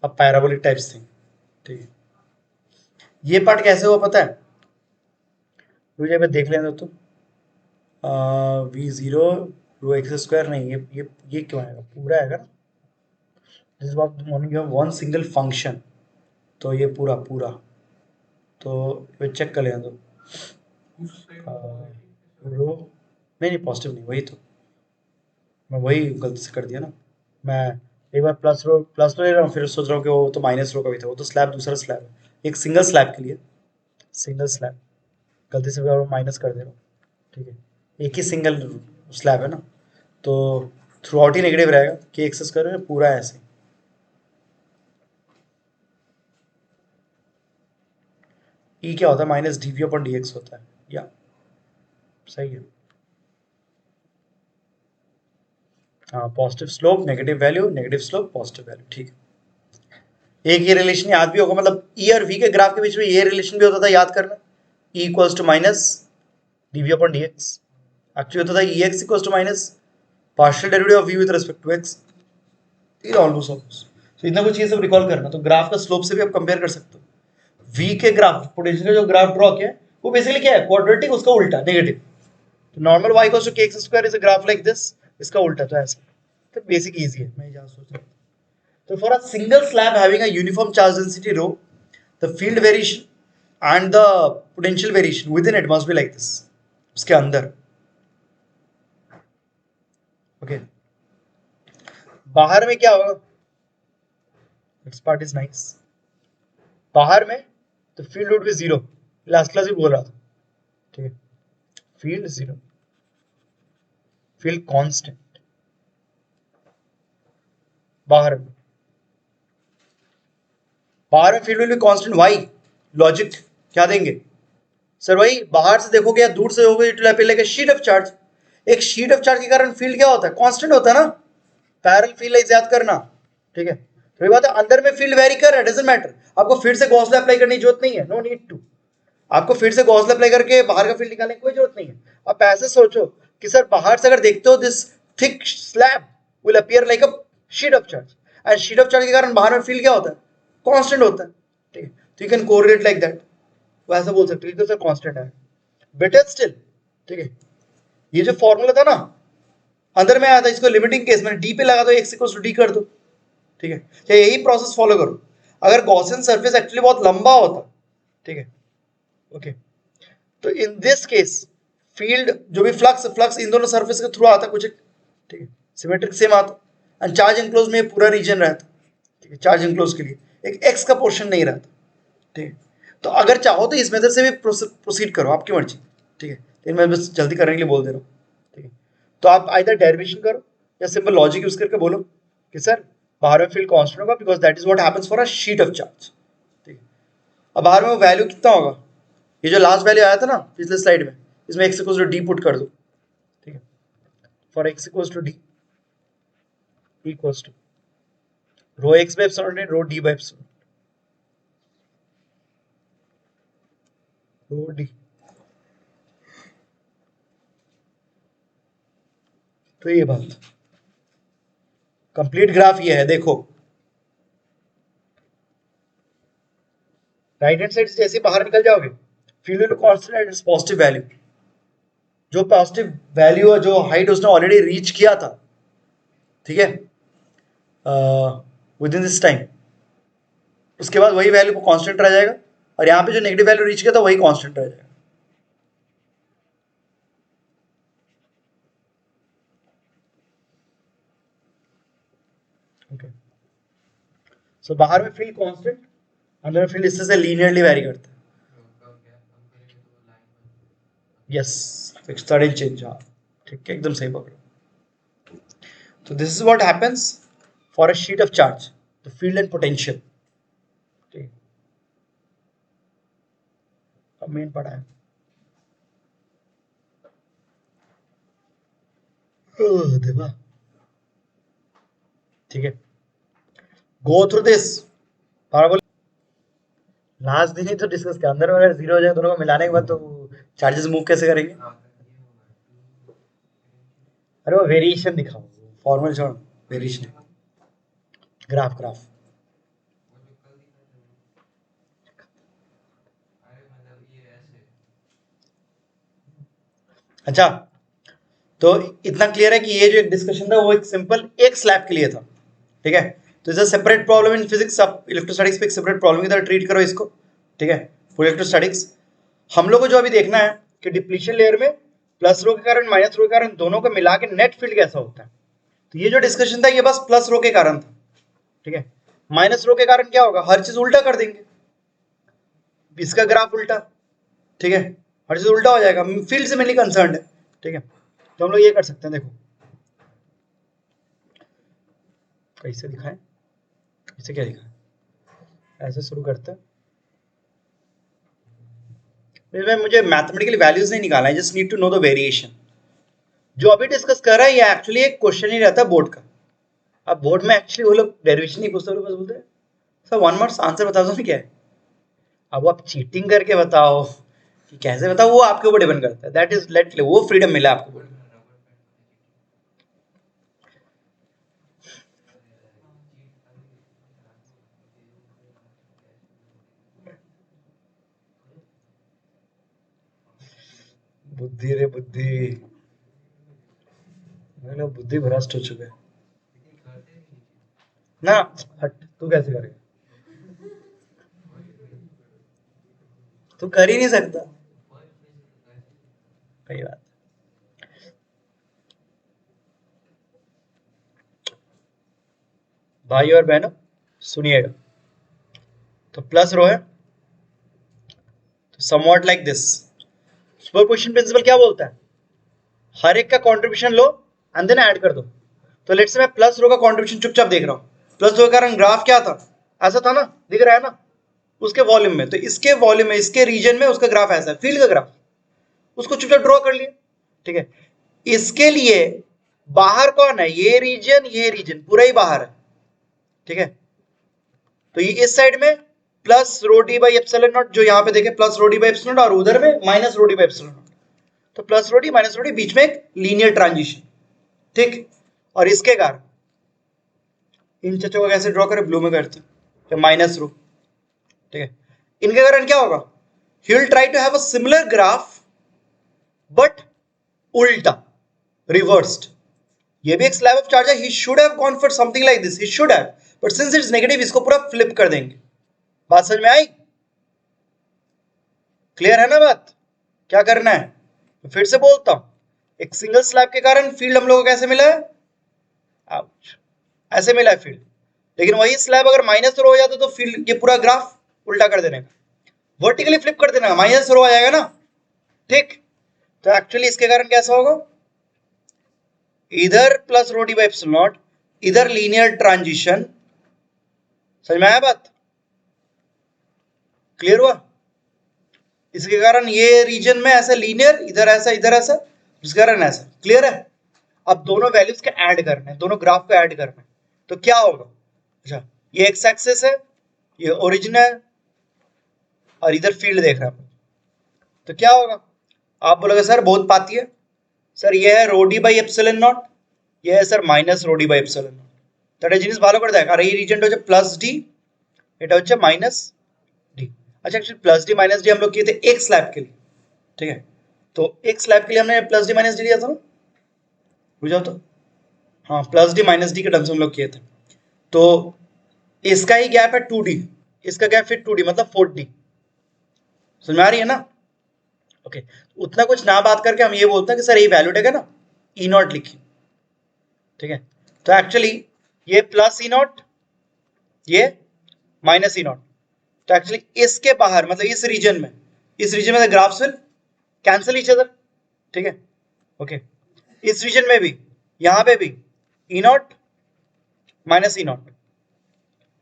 a parabolic types thing. ठीक है. ये पार्ट कैसे हुआ पता है? मुझे पे देख लेना तो v0 रो एक्स स्क्वायर नहीं, ये क्यों आएगा? पूरा आएगा ना. This was one single function, तो ये पूरा पूरा तो ये चेक कर लेना तो रो नहीं पॉजिटिव नहीं, वही तो मैं वही गलती से कर दिया ना. मैं एक बार प्लस रो ले रहा हूँ, फिर सोच रहा हूँ कि वो तो माइनस रो का भी था. वो तो स्लैब दूसरा स्लैब है, एक सिंगल स्लैब के लिए सिंगल स्लैब गलती से माइनस कर दे रहा हूँ. ठीक है, एक ही सिंगल स्लैब है ना, तो थ्रू आउट ही नेगेटिव रहेगा कि एक्स स्क्वायर में पूरा ऐसे. ई क्या होता है? Minus D V upon D X होता है. या सही है. हाँ, positive slope negative value, negative slope positive value. ठीक है. एक ये रिलेशन याद भी होगा, मतलब ई और वी के ग्राफ के बीच में ये रिलेशन भी होता था, याद करना. E equals to minus D V upon D x. Actually होता था E x equals to minus partial derivative of V with respect to x. Almost तो इतना कुछ ये सब रिकॉल करना. तो ग्राफ का स्लोप से भी आप कंपेयर कर सकते हो. वी के ग्राफ पोटेंशियल का जो ग्राफ ड्रॉ किया वो बेसिकली क्या है? क्वाड्रेटिक, उसका उल्टा नेगेटिव. तो normal y equals to kx square is a graph like this, इसका उल्टा. तो ऐसा तो बेसिक इजी है. मैं जहाँ सोच रहा हूँ तो for a single slab having a uniform charge density rho, the field variation and the potential variation with in it must be like this. उसके अंदर ओके. बाहर में क्या होगा? This part is nice. बाहर में तो field would be zero. Last class भी बोल रहा था. ठीक है, फील्ड जीरो, फील्ड कांस्टेंट बाहर में. बाहर में field will be constant. Why? Logic क्या देंगे सर? भाई बाहर से देखोगे या दूर से देखोगे, it will appear like a sheet of charge. एक शीट ऑफ चार्ज के कारण फील्ड क्या होता है? कांस्टेंट होता है ना. पैरेलल फील्ड लाइंस याद करना. ठीक है, तो ये बात है. अंदर में फील्ड वेरी कर रहा है, डजंट मैटर. आपको फिर से गॉस लॉ अप्लाई करने की जरूरत नहीं है. No need to. आपको फिर से गॉस लॉ अप्लाई करके बाहर का फील्ड निकालने की कोई जरूरत नहीं है. आप ऐसे सोचो कि सर बाहर से अगर देखते हो, this thick slab will appear like a sheet of charge, and sheet of charge के कारण बाहर में फील्ड क्या होता है? कांस्टेंट होता है. ठीक है, तो you can correlate like that. वैसा बोल सकते हो कि सर कांस्टेंट है. बेटर स्टिल, ठीक है, ये जो फॉर्मूला था ना अंदर में आया था, इसको लिमिटिंग केस में डी पे लगा दो, एक्स इक्वल्स टू डी कर दो. ठीक है, क्या यही प्रोसेस फॉलो करो. अगर गॉसियन सरफेस एक्चुअली बहुत लंबा होता, ठीक है, ओके, तो इन दिस केस फील्ड जो भी फ्लक्स इन दोनों सरफेस के थ्रू आता कुछ एक, ठीक है, सिमेट्रिक सेम आता, एंड चार्ज इंक्लोज में पूरा रीजन रहता. ठीक है, चार्ज इंक्लोज के लिए एक एक्स का पोर्शन नहीं रहता. ठीक है, तो अगर चाहो तो इस मेथड से भी प्रोसीड करो, आपकी मर्जी. ठीक है, लेकिन मैं बस जल्दी करने के लिए बोल दे रहा हूँ. ठीक है, तो आप आइदर डेरिवेशन करो या सिंपल लॉजिक यूज करके बोलो कि सर बाहर में फील्ड कांस्टेंट होगा because that is what happens for a sheet of charge. ठीक है, अब बाहर में वो वैल्यू कितना होगा? ये जो लास्ट वैल्यू आया था ना पिछले स्लाइड में, इसमें x equals to D put कर दो. ठीक है, for x equals to D equals to rho x by epsilon rho D by epsilon rho D. तो ये बात कंप्लीट ग्राफ ये है. देखो राइट हैंड साइड से जैसे बाहर निकल जाओगे, field will constant at its positive value. जो पॉजिटिव वैल्यू है, जो हाइट उसने ऑलरेडी रीच किया था, ठीक है, विद इन दिस टाइम, उसके बाद वही वैल्यू को कांस्टेंट रह जाएगा, और यहाँ पे जो नेगेटिव वैल्यू रीच किया था वही कांस्टेंट रह जाएगा. ओके, सो बाहर में फील्ड कांस्टेंट, अंदर में फील्ड इससे लीनियरली वेरी करता है। यस, फिक्स सडन चेंज, हाँ ठीक है, एकदम सही पकड़ो। So this is what happens for a sheet of charge, the field and potential. Okay. अब मेन पढ़ा है। देवा, ठीक है, गो थ्रू दिस। लास्ट दिन ही तो डिस्कस किया, अंदर अगर जीरो हो जाए दोनों को मिलाने के बाद तो चार्जेस मूव कैसे करेंगे? अरे वो वेरिएशन दिखाओ, फॉर्मल छोड़, वेरिएशन, ग्राफ ग्राफ। अच्छा, तो इतना क्लियर है कि ये जो एक डिस्कशन था वो एक सिंपल एक स्लैब के लिए था, ठीक है। तो इसे सेपरेट प्रॉब्लम इन फिजिक्स, सब इलेक्ट्रोस्टैटिक्स पे एक सेपरेट प्रॉब्लम की तरह ट्रीट करो इसको, ठीक है। फॉर इलेक्ट्रोस्टैटिक्स हम लोग को जो अभी देखना है कि डिप्लीशन लेयर में प्लस रो के कारण माइनस रो के कारण दोनों को मिला के नेट फील्ड कैसा होता है। तो ये जो डिस्कशन था ये बस प्लस रो के कारण था, ठीक है। माइनस रो के कारण क्या होगा, हर चीज उल्टा कर देंगे, इसका ग्राफ उल्टा, ठीक है, हर चीज उल्टा हो जाएगा, फील्ड से मेनली कंसर्न है, ठीक है। तो हम लोग ये कर सकते हैं, देखो कैसे दिखाएं, इसे क्या दिखाएं, ऐसे शुरू करते हैं। मुझे मैथमेटिकली वैल्यूज नहीं निकालना है, just need to know the variation. जो अभी डिस्कस कर रहा है ये एक्चुअली एक क्वेश्चन ही रहता है बोर्ड का। अब बोर्ड में एक्चुअली वो लोग डेरिवेशन नहीं पूछते, बस बोलते हैं सर 1 मार्क्स आंसर बता दो ना क्या है। अब आप चीटिंग करके बताओ कि कैसे बताओ, वो आपके ऊपर डिपेंड करता है, दैट इज लेट, वो फ्रीडम मिला आपको। बुद्धि रे बुद्धि, बुद्धि भ्रष्ट हो चुका है ना। हट, तू कैसे करेगा, तू कर ही नहीं सकता, सही बात। भाई और बहनों सुनिएगा, तो प्लस रो है तो somewhat like this. Superposition principle क्या बोलता है, हर एक का कंट्रीब्यूशन लो एंड देन ऐड कर दो। तो लेट्स से मैं प्लस रो का कंट्रीब्यूशन चुपचाप देख रहा हूं, प्लस रो के कारण ग्राफ क्या था, ऐसा था ना, दिख रहा है ना उसके वॉल्यूम में, तो इसके वॉल्यूम में इसके रीजन में उसका ग्राफ ऐसा है, फील्ड का ग्राफ, उसको चुपचाप ड्रॉ कर लिया, ठीक है। इसके लिए बाहर कौन है, ये रीजन पूरा ही बाहर है, ठीक है। तो ये इस साइड में plus rho d by epsilon naught, जो यहाँ पे देखे plus rho d by epsilon naught, और उधर में minus rho d by epsilon naught. तो plus rho d minus rho d, बीच में एक लीनियर ट्रांजिशन, ठीक। और इसके कारण इन चचों को कैसे ड्रॉ करें, ब्लू में करते हैं, माइनस रो, ठीक है। इनके कारण क्या होगा, he will try to have a similar graph but उल्टा, reversed। ये भी एक स्लैब ऑफ चार्ज है, he should have gone for something like this, he should have, but since it's negative इसको पूरा फ्लिप कर देंगे। बात समझ में आई, क्लियर है ना बात, क्या करना है। तो फिर से बोलता हूं, एक सिंगल स्लैब के कारण फील्ड हम लोगों को कैसे मिला है, आउच, ऐसे मिला है फील्ड। लेकिन वही स्लैब अगर माइनस रो हो जाता तो फील्ड, ये पूरा ग्राफ उल्टा कर देने का, वर्टिकली फ्लिप कर देना, माइनस रो आ जाएगा ना, ठीक। तो एक्चुअली इसके कारण कैसा होगा, इधर plus rho d by epsilon not, इधर लीनियर ट्रांजिशन, समझ में आया बात, क्लियर हुआ। इसके कारण ये रीजन में ऐसा लीनियर, इधर ऐसा इधर ऐसा, जिसके कारण ऐसा, क्लियर है। अब दोनों वैल्यूज के ऐड करने, दोनों ग्राफ को ऐड करना, तो क्या होगा, अच्छा ये एक्स एक्सिस है, ये ओरिजिन है, और इधर फील्ड देख रहा है, तो क्या होगा, आप बोलोगे सर बहुत पाती है, सर ये है रो डी बाई एप्सिलॉन नॉट, ये है sir minus rho d by epsilon naught. तो এটা জিনিস ভালো করে দেখ, আর এই রিজনটা হচ্ছে প্লাস ডি, এটা হচ্ছে মাইনাস डी। अच्छा actually plus D minus D हम लोग किए थे एक स्लैब के लिए, ठीक है। तो एक स्लैब के लिए हमने प्लस डी माइनस डी लिया था ना, बुझाओ तो, हाँ प्लस डी माइनस डी के टर्म्स हम लोग किए थे। तो इसका ही गैप है 2D, इसका गैप फिर 2D मतलब 4D, समझ में आ रही है ना। ओके, उतना कुछ ना बात करके हम ये बोलते हैं कि सर ये वैल्यू टेक है ना, ई नॉट लिखी, ठीक है। तो एक्चुअली ये प्लस ई नॉट, ये माइनस ई नॉट। तो एक्चुअली इसके बाहर मतलब इस रीजन में graphs will cancel each other, ठीक है। ओके, इस रीजन में भी, यहां पे भी ई नॉट माइनस ई नॉट,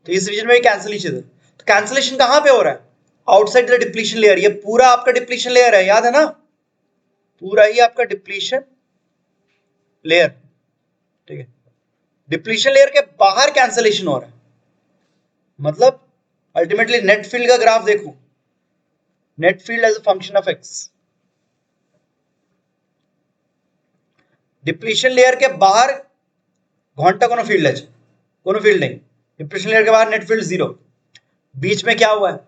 तो इस रीजन में भी कैंसिल ईच अदर। तो कैंसिलेशन कहां पे हो रहा है? Outside the depletion layer. ये पूरा आपका डिप्लीशन लेयर है, याद है ना, पूरा ही आपका डिप्लीशन लेयर, ठीक है। डिप्लीशन लेयर के बाहर कैंसिलेशन हो रहा है, मतलब अल्टीमेटली नेट फील्ड का ग्राफ देखो, net field as a function of x. Depletion layer के बाहर घंटा कोनो फील्ड है, कोनो फील्ड नहीं। डिप्लीशन लेयर के बाहर नेट फील्ड 0। बीच में क्या हुआ है?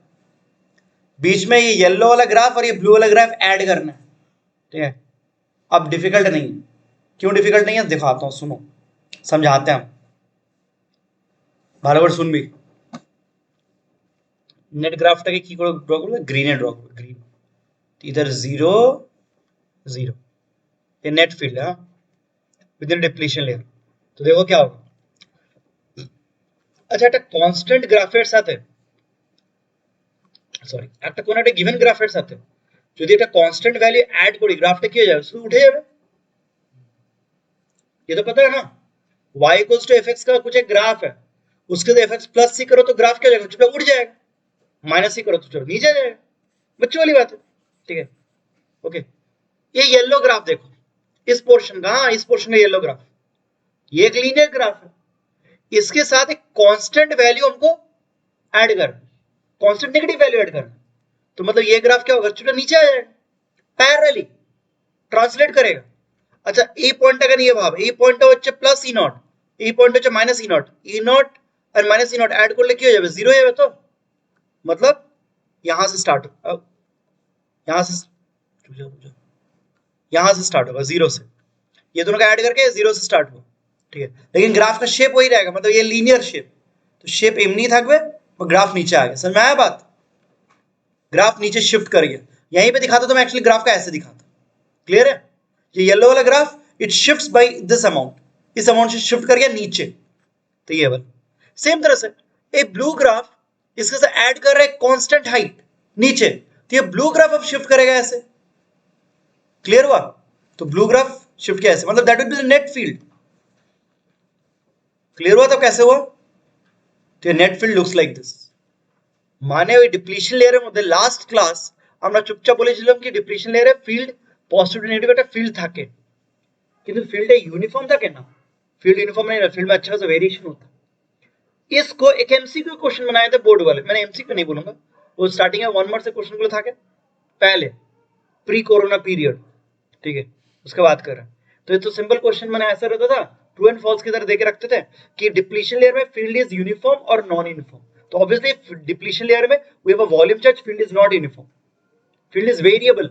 बीच में ये येलो वाला ग्राफ और ये ब्लू वाला ग्राफ ऐड करना है, ठीक है। अब डिफिकल्ट नहीं है, क्यों डिफिकल्ट नहीं है दिखाता हूं, सुनो, समझाते हैं हम, ভালো করে শুনবি। नेट ग्राफটাকে কি করে ড্র করবে? গ্রিনে ড্র করবে, গ্রিন। इधर 0 0, ये नेट फील्ड है विद इन डिप्लीशन लेयर। तो देखो क्या होगा। আচ্ছা, একটা কনস্ট্যান্ট গ্রাফের সাথে, সরি, একটা কোন একটা গিভেন গ্রাফের সাথে যদি একটা কনস্ট্যান্ট ভ্যালু ऐड করি, গ্রাফটা কি হয়ে যাবে? শুধু उठे যাবে। ये तो पता है ना, y इक्वल्स टू fx का कुछ एक ग्राफ है, उसके साथ fx प्लस c करो तो ग्राफ क्या हो जाएगा? चुपचाप उठ जाएगा। माइनस c करो तो चलो नीचे आ जाएगा। बच्चों वाली बात है, ठीक है। ओके, ये येलो ग्राफ देखो, इस पोर्शन का, हाँ इस पोर्शन का येलो ग्राफ, ये एक लीनियर ग्राफ है, इसके साथ एक कांस्टेंट वैल्यू हमको ऐड करना, कांस्टेंट नेगेटिव वैल्यू ऐड करना। तो मतलब ये ग्राफ क्या होगा? चुपचाप नीचे आ जाएगा, पैरेलली ट्रांसलेट करेगा। আচ্ছা, এই পয়েন্টটাকে নিয়ে ভাব, এই পয়েন্টটা হচ্ছে প্লাস ই নট, এই পয়েন্ট হচ্ছে মাইনাস ই নট আর মাইনাস ই নট ऐड করলে কি হয়ে যাবে? জিরো হয়ে যাবে। তো मतलब यहां से स्टार्ट, यहां से यहां से स्टार्ट होगा जीरो से, ये दोनों का ऐड करके जीरो से स्टार्ट हुआ, ठीक है। लेकिन ग्राफ का शेप वही रहेगा, मतलब ये लीनियर शेप, तो शेप एमनी থাকবে और ग्राफ नीचे आ गया। समझ में आया बात? ग्राफ नीचे शिफ्ट कर गया। यहीं पे दिखाता तो मैं एक्चुअली ग्राफ का ऐसे दिखाता, क्लियर है? ये येलो वाला graph it shifts by this amount, इस अमाउंट से शिफ्ट कर गया नीचे, तो ये वाला। सेम तरह से एक ब्लू ग्राफ इसके साथ ऐड कर रहा है कांस्टेंट हाइट नीचे, तो ये ब्लू ग्राफ अब शिफ्ट करेगा ऐसे, क्लियर हुआ? तो ब्लू ग्राफ शिफ्ट किया ऐसे, मतलब that will be the net field. Clear हुआ? तो कैसे हुआ? तो ये net field looks like this. মানে ওই ডিপ্লিশন লেয়ারের মধ্যে লাস্ট ক্লাস আমরা চুপচাপ বলেছিলাম কি ডিপ্লিশন লেয়ারে ফিল্ড পজিটিভ নেগেটিভ একটা ফিল্ড থাকে, কিন্তু ফিল্ডে यूनिफॉर्म থাকে না, फील्ड यूनिफॉर्म नहीं रहता, फील्ड में अच्छा खासा वेरिएशन होता है। इसको एक एमसीक्यू क्वेश्चन बनाए थे बोर्ड वाले, मैंने एमसीक्यू नहीं बोलूंगा, वो स्टार्टिंग में 1 मार्क से क्वेश्चन गुलो था पहले प्री कोरोना पीरियड, ठीक है, उसके बात कर रहा है। तो ये तो सिंपल क्वेश्चन मैंने ऐसा रहता था, ट्रू एंड फॉल्स की तरह देके रखते थे कि डिप्लीशन लेयर में फील्ड इज यूनिफॉर्म और नॉन यूनिफॉर्म। तो ऑब्वियसली डिप्लीशन लेयर में we have a volume charge, field is not uniform, field is variable,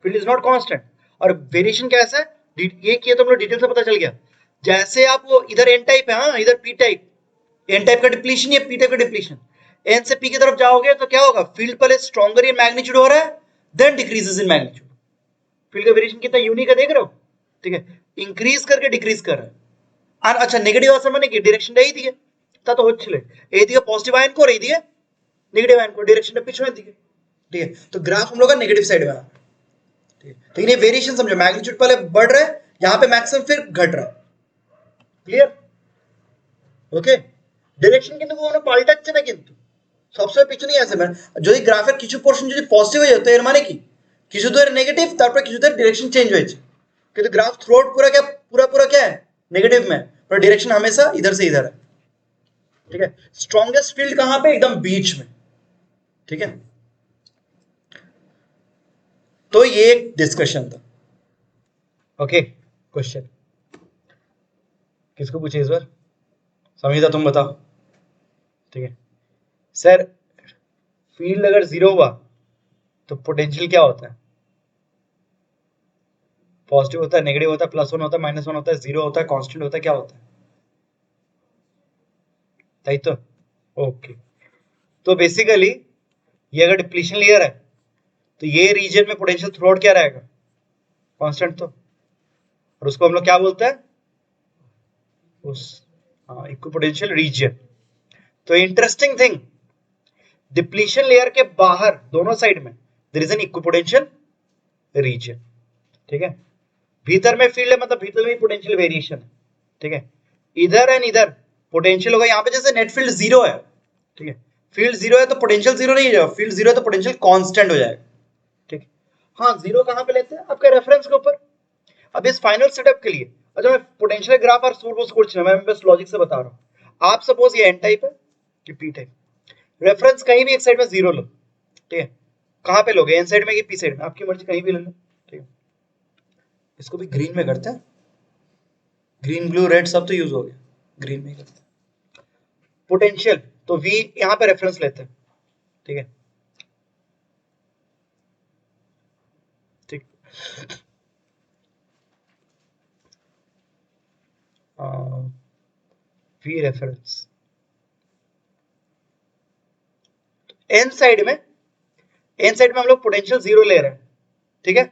field is not constant. और वेरिएशन कैसा है ये किया तो हम लोग डिटेल से पता चल गया। जैसे आप वो इधर एन टाइप है, हाँ इधर पी टाइप, एन टाइप का डिप्लीशन या पी टाइप का डिप्लीशन, एन से पी की तरफ जाओगे तो क्या होगा? फील्ड पहले स्ट्रॉन्गर इन मैग्नीट्यूड हो रहा है, then decreases in magnitude. Field का वेरिएशन कितना यूनिक है देख रहे हो, ठीक है, इंक्रीज करके डिक्रीज कर रहा है। আর আচ্ছা নেগেটিভ আসার মানে কি? ডিরেকশনটা এই দিকে, তা তো হচ্ছিল এইদিকে পজিটিভ আয়ন করে এইদিকে नेगेटिव आयन को, डायरेक्शन पिछले दिखे, ठीक है। तो ग्राफ हम लोग का नेगेटिव साइड में आ, ठीक है। तो ये वेरिएशन समझो, मैग्नीट्यूड पहले बढ़ रहा है, यहां पे मैक्सिमम फिर घट रहा है, क्लियर? ওকে, ডাইরেকশন কিন্তু কোনো পাল্টাচ্ছে না, কিন্তু সবসময় পিছনেই আছে। মানে যদি গ্রাফের কিছু পোরশন যদি পজিটিভ হয়ে যেত, এর মানে কি কিছু দূর নেগেটিভ, তারপর কিছু দূর डायरेक्शन चेंज হয়েছে, কিন্তু ग्राफ थ्रूआउट पूरा क्या है? नेगेटिव में, पर डायरेक्शन हमेशा इधर से इधर है, ठीक है। स्ट्रॉन्गेस्ट फील्ड कहां पे? एकदम बीच में, ठीक है। तो ये एक डिस्कशन था, ओके। क्वेश्चन किसको पूछे इस बार? समीता तुम बताओ, ठीक है। सर फील्ड अगर जीरो हुआ तो पोटेंशियल क्या होता है? पॉजिटिव होता है, नेगेटिव होता है, +1 होता है, -1 होता है, 0 होता है, कांस्टेंट होता है, क्या होता है? ताई तो ओके। तो बेसिकली ये अगर डिप्लीशन लेयर है तो ये रीजन में पोटेंशियल थ्रू आउट क्या रहेगा? कांस्टेंट। तो और उसको हम लोग क्या बोलते हैं? उस हाँ, इक्विपोटेंशियल रीजन। तो इंटरेस्टिंग थिंग, डिप्लीशन लेयर के बाहर दोनों साइड में there is an equipotential region, ठीक है। भीतर में फील्ड है मतलब भीतर में पोटेंशियल वेरिएशन है, ठीक है। इधर एंड इधर पोटेंशियल होगा, यहाँ पे जैसे नेट फील्ड जीरो है, ठीक है। फील्ड जीरो है तो पोटेंशियल जीरो नहीं हो जाएगा, फील्ड जीरो है तो पोटेंशियल कांस्टेंट हो जाएगा, ठीक है। हाँ, जीरो कहाँ पे लेते हैं, आपके रेफरेंस के ऊपर। अब इस फाइनल सेटअप के लिए अच्छा मैं पोटेंशियल ग्राफ और सोर्स कुछ नहीं, मैं बस लॉजिक से बता रहा हूँ। आप सपोज ये एन टाइप है, ये पी टाइप, रेफरेंस कहीं भी एक साइड में जीरो लो, ठीक है। कहाँ पे लोगे, एन साइड में कि पी साइड में, आपकी मर्जी कहीं भी ले लो, ठीक है। इसको भी ग्रीन में करते हैं, ग्रीन ब्लू रेड सब तो यूज हो गया, ग्रीन में ही करते हैं। पोटेंशियल तो V यहाँ पे रेफरेंस लेते हैं, ठीक है, ठीक। V रेफरेंस एन साइड में हम लोग पोटेंशियल जीरो ले रहे हैं, ठीक है,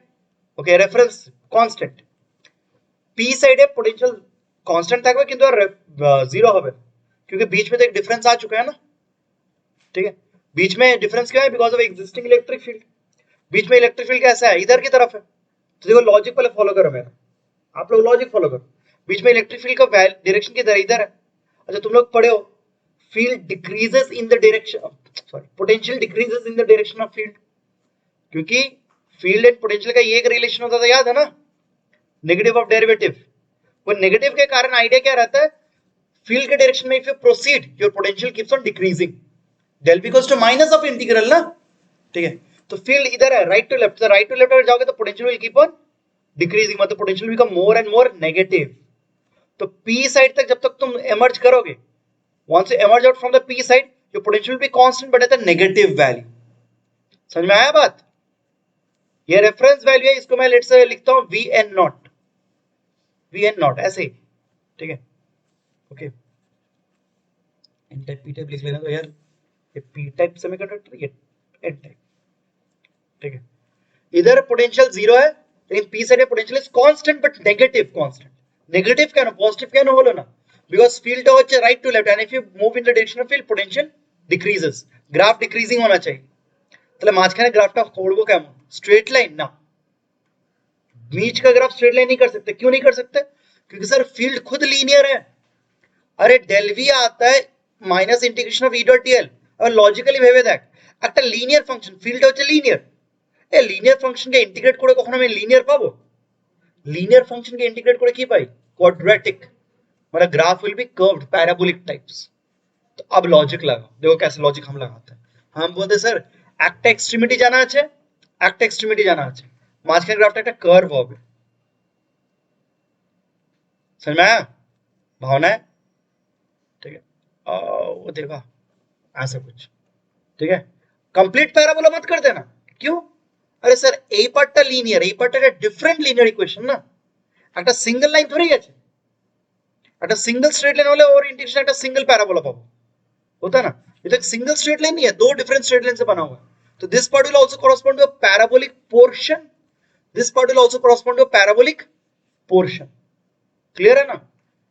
okay. Reference constant, P side है पोटेंशियल कांस्टेंट था किंतु जीरो হবে, क्योंकि बीच में तो एक डिफरेंस आ चुका है ना, ठीक है। बीच में डिफरेंस क्या है, because of existing electric field. बीच में इलेक्ट्रिक फील्ड कैसा है, इधर की तरफ है, तो देखो लॉजिक पहले फॉलो करो मेरा, आप लोग लॉजिक फॉलो करो। बीच में इलेक्ट्रिक फील्ड का डायरेक्शन किधर, इधर है। अच्छा तुम लोग पढ़े हो, field decreases in the direction, sorry potential decreases in the direction of field, क्योंकि फील्ड एंड पोटेंशियल का ये एक रिलेशन होता था, याद है ना, नेगेटिव ऑफ डेरिवेटिव। वो नेगेटिव के कारण आइडिया क्या रहता है, फील्ड के डायरेक्शन में if you proceed your potential keeps on decreasing, del V equals to minus of integral ना, ठीक है। तो फील्ड इधर है राइट टू लेफ्ट, तो राइट टू लेफ्ट अगर जाओगे तो potential will keep on decreasing, मतलब potential become more and more negative. तो पी साइड तक जब तक तुम एमर्ज करोगे, once you emerge out from the P side your potential will be constant but at the negative value. समझ में आया बात, ये रेफरेंस वैल्यू है, इसको मैं लेट से लिखता हूं V n naught, V n naught ऐसे ही, ठीक है, okay. N type p type लिख लेना, तो यार ये पी टाइप सेमीकंडक्टर, ये एन टाइप, ठीक है। इधर पोटेंशियल जीरो है लेकिन पी साइड में potential is constant but negative constant. Negative क्या ना पॉजिटिव क्या ना बोलो ना, बिकॉज फील्ड হচ্ছে right to left and if you move in the direction of field potential decreases, graph decreasing होना चाहिए। তাহলে মাঝখানে গ্রাফটা করব কেমন, স্ট্রেট লাইন না, बीच का ग्राफ स्ट्रेट लाइन नहीं कर सकते। क्यों नहीं कर सकते, क्योंकि सर फील्ड खुद लीनियर है। अरे डेल वी आता है minus integration of E dot DL, और लॉजिकली ভেবে দেখ একটা লিনিয়ার ফাংশন, ফিল্ড হচ্ছে লিনিয়ার, এ লিনিয়ার ফাংশনকে ইন্টিগ্রেট করে কখনো আমি লিনিয়ার পাবো, লিনিয়ার ফাংশনকে ইন্টিগ্রেট করে কি পাই, কোয়াড্রেটিক, मतलब graph will be curved parabolic types. तो अब लॉजिक लगाओ, देखो कैसे लॉजिक हम लगाते हैं। हम बोलते सर একটা এক্সট্রিমিটি জানা আছে, একটা এক্সট্রিমিটি জানা আছে, মাঝখানে গ্রাফটা একটা কার্ভ হবে, समझ में आया भावना है, ठीक है। वो देखा ऐसा कुछ, ठीक है। कंप्लीट पैराबोला मत कर देना, क्यों, अरे सर এই পার্টটা লিনিয়ার, এই পার্টটা একটা ডিফারেন্ট লিনিয়ার ইকুয়েশন না, একটা সিঙ্গেল লাইন ধরেই আছে, একটা সিঙ্গেল স্ট্রেট লাइन হলে ওর ইন্টিগ্রেশন একটা সিঙ্গেল প্যারাবোলা পাবো, होता है ना। ये तो एक सिंगल स्ट्रेट लाइन नहीं है, दो डिफरेंट स्ट्रेट लाइन से बना हुआ है। तो this part will also correspond to a parabolic portion, this part will also correspond to a parabolic portion. Clear है ना,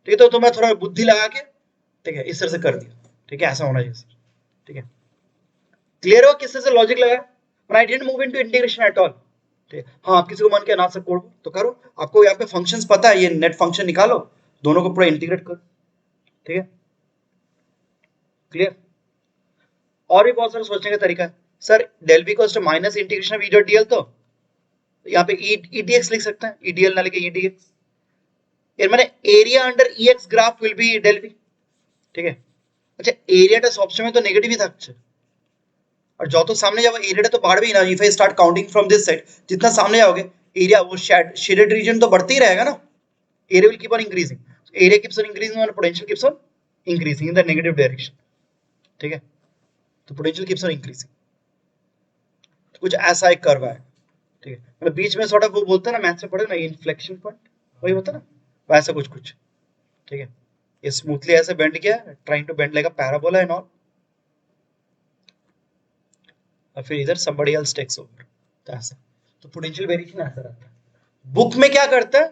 ठीक है। तो मैं थोड़ा बुद्धि लगा के, ठीक है, इस तरह से कर दिया, ठीक है, ऐसा होना चाहिए, ठीक है। क्लियर हो किस तरह से लॉजिक लगा, but I didn't move into integration at all, ठीक है। हाँ, आप किसी को मन के ना से कोड तो करो, आपको यहाँ पे फंक्शंस पता है, ये नेट फंक्शन निकालो, दोनों को पूरा इंटीग्रेट करो, ठीक है, क्लियर। और भी बहुत सारे सोचने का तरीका है, sir del V equals to minus integration of E dot DL, तो यहाँ पे ईडीएक्स लिख सकते हैं, ईडीएल ना लिखे ईडीएक्स, এর মানে area under EX graph will be del V, ঠিক আছে। আচ্ছা এরিয়াটা সবসময় তো নেগেটিভই থাকছে, और যত সামনে যাবো এরিয়াটা তো বাড়বেই না, if I start counting from this side, जितना सामने जाओगे एरिया वो शेडेड रीजन तो बढ़ते ही रहेगा ना, area will keep on increasing, area keeps on increasing और potential keeps on increasing in the negative direction, ठीक है। तो पोटेंशियल कीप्स ऑन इंक्रीजिंग, कुछ ऐसा एक कर्व है, ठीक है, मतलब बीच में सॉर्ट ऑफ वो बोलते हैं ना, मैथ्स में पढ़े ना, इन्फ्लेक्शन पॉइंट, वही होता है ना, वैसा कुछ कुछ, ठीक है। ये स्मूथली ऐसे बेंड किया, trying to bend like a parabola and all, और फिर इधर somebody else takes over, तो ऐसा। तो पोटेंशियल वेरिएशन ऐसा रहता है। बुक में क्या करता है,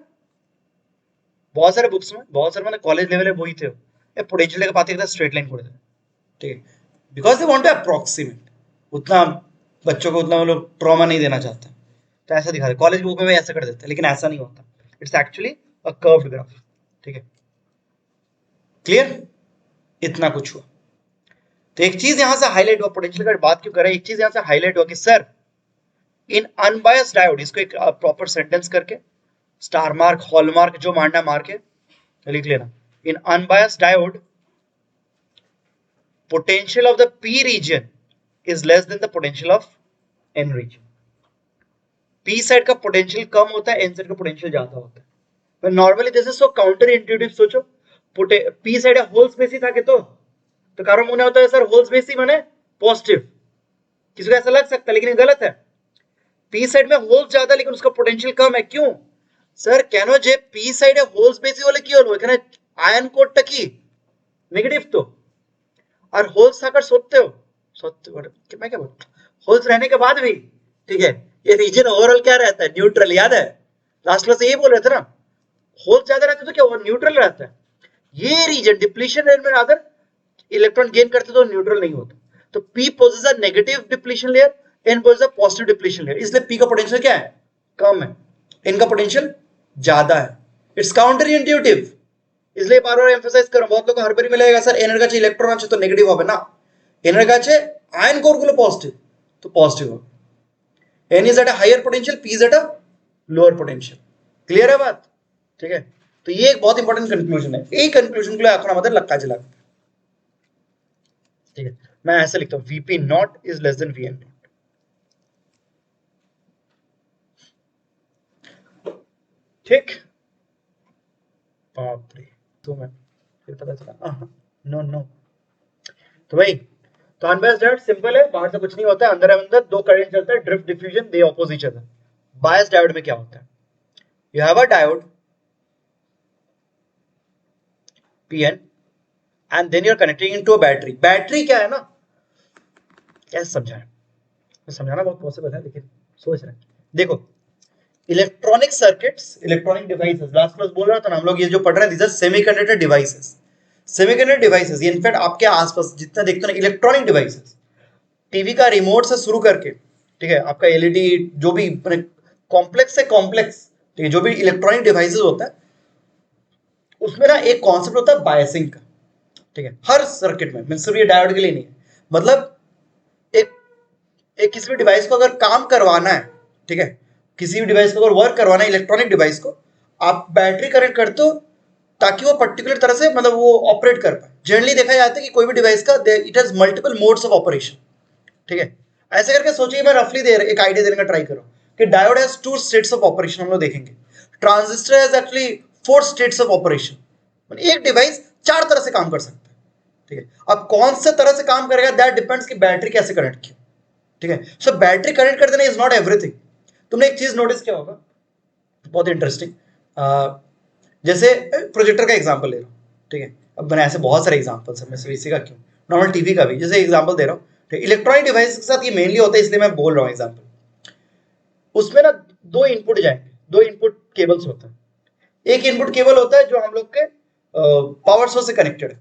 बहुत सारे बुक्स में, बहुत सारे मैंने कॉलेज लेवल में वही थे, पोटेंशियल का पाते स्ट्रेट लाइन कर देते, ठीक है, because they want to approximate, उतना बच्चों को उतना वो लोग ट्रॉमा नहीं देना चाहते, तो ऐसा दिखा दे, कॉलेज बुक में ऐसा कर देते हैं, लेकिन ऐसा नहीं होता, it's actually a curved graph, ठीक है, क्लियर, इतना कुछ हुआ। तो एक चीज यहां से हाईलाइट हुआ, पोटेंशियल का बात क्यों कर रहे हैं, एक चीज यहां से हाईलाइट हुआ कि सर इन अनबायस्ड डायोड, इसको एक प्रॉपर सेंटेंस करके स्टार मार्क हॉलमार्क जो मारना मार के लिख लेना, in unbiased diode potential of the p region is less than the potential of n region, p side का पोटेंशियल कम होता है, n साइड का पोटेंशियल ज्यादा होता है, पर normally this is so counter intuitive, सोचो p साइड होल स्पेस ही था कि तो कारण होने होता है सर होल स्पेस ही माने पॉजिटिव, किसी को ऐसा लग सकता है लेकिन गलत है, p साइड में होल ज्यादा लेकिन उसका पोटेंशियल कम है, क्यों सर कहनो जे p साइड है होल स्पेस ही बोले क्यों এখানে आयन कोड टकी नेगेटिव तो, और होल्स आकर सोचते हो मैं क्या बोलूं, होल्स रहने के बाद भी, ठीक है, ये रीजन ओवरऑल क्या रहता है, न्यूट्रल, याद है लास्ट क्लास यही बोल रहे थे ना, होल्स ज्यादा रहते तो क्या वो न्यूट्रल रहता है, ये रीजन डिप्लीशन रेट में अगर इलेक्ट्रॉन गेन करते तो न्यूट्रल नहीं होता, तो p poses a negative depletion layer, n poses a positive depletion layer, इसलिए p का पोटेंशियल क्या है, कम है, n का पोटेंशियल ज्यादा है, इट्स काउंटर इंट्यूटिव, इसलिए बार बार एम्फसाइज करो, बहुत लोग को हर बारी मिलेगा सर एनर्जी আছে ইলেকট্রন আছে তো নেগেটিভ হবে না, এনার্জি আছে আয়ন কোর গুলো পজিটিভ তো পজিটিव হবে, n is at a higher potential, p is at a lower potential, clear है बात, ठीक है, तो ये एक बहुत इंपॉर्टेंट कंक्लूजन है, এই कंक्लूजन গুলো এখন আমাদের কাজে লাগবে, ठीक है, मैं ऐसे लिखता हूं vp not is less then vn not, ठीक, बाप रे, तो मैं फिर पता चला नो नो, तो भाई तो अनबायस्ड डायोड सिंपल है, बाहर से कुछ नहीं होता है, अंदर अंदर दो करंट चलता है, drift diffusion, they oppose each other. Biased diode में क्या होता है, you have a diode PN and then you are connecting into a battery, battery क्या है ना, कैसे समझाएं, समझाना बहुत पॉसिबल है लेकिन सोच रहे हैं, देखो electronic circuits, electronic devices, last class बोल रहा था ना हम लोग, ये जो पढ़ रहे हैं these are semiconductor devices, semiconductor devices, ये इनफैक्ट आपके आसपास जितना देखते हो ना इलेक्ट्रॉनिक डिवाइसेस, टीवी का रिमोट से शुरू करके, ठीक है, आपका एलईडी जो भी कॉम्प्लेक्स से कॉम्प्लेक्स, ठीक है, जो भी इलेक्ट्रॉनिक डिवाइसेस होता है उसमें ना एक कॉन्सेप्ट होता है बायसिंग का, ठीक है, हर सर्किट में, सिर्फ ये डायोड के लिए नहीं है, मतलब एक एक किसी भी डिवाइस को अगर काम करवाना है, ठीक है, किसी भी डिवाइस को अगर वर्क करवाना है, इलेक्ट्रॉनिक डिवाइस को आप बैटरी कनेक्ट करते हो ताकि वो पर्टिकुलर तरह से मतलब वो ऑपरेट कर पाए, जनरली देखा जाता है कि कोई भी डिवाइस का it has multiple modes of operation, ठीक है, ऐसे करके सोचिए, मैं रफली एक आइडिया देने का ट्राई करूं कि diode has two states of operation, हम लोग देखेंगे, transistor has actually four states of operation, मतलब एक डिवाइस चार तरह से काम कर सकता है, ठीक है, अब कौन से तरह से काम करेगा दैट डिपेंड्स कि बैटरी कैसे कनेक्ट की, ठीक है, सो बैटरी कनेक्ट कर देना इज नॉट एवरीथिंग, तुमने एक चीज नोटिस किया होगा बहुत इंटरेस्टिंग, जैसे प्रोजेक्टर का एग्जांपल ले रहा हूं, ठीक है, अब मैंने ऐसे बहुत सारे एग्जांपल्स है, मैं सिर्फ इसी का क्यों, नॉर्मल टीवी का भी जैसे एग्जांपल दे रहा हूं, इलेक्ट्रॉनिक डिवाइस के साथ ये मेनली होता है इसलिए मैं बोल रहा हूँ एग्जांपल, उसमें ना दो इनपुट जाएंगे, दो इनपुट केबल्स होते हैं, एक इनपुट केबल होता है जो हम लोग के पावर सोर्स से कनेक्टेड है,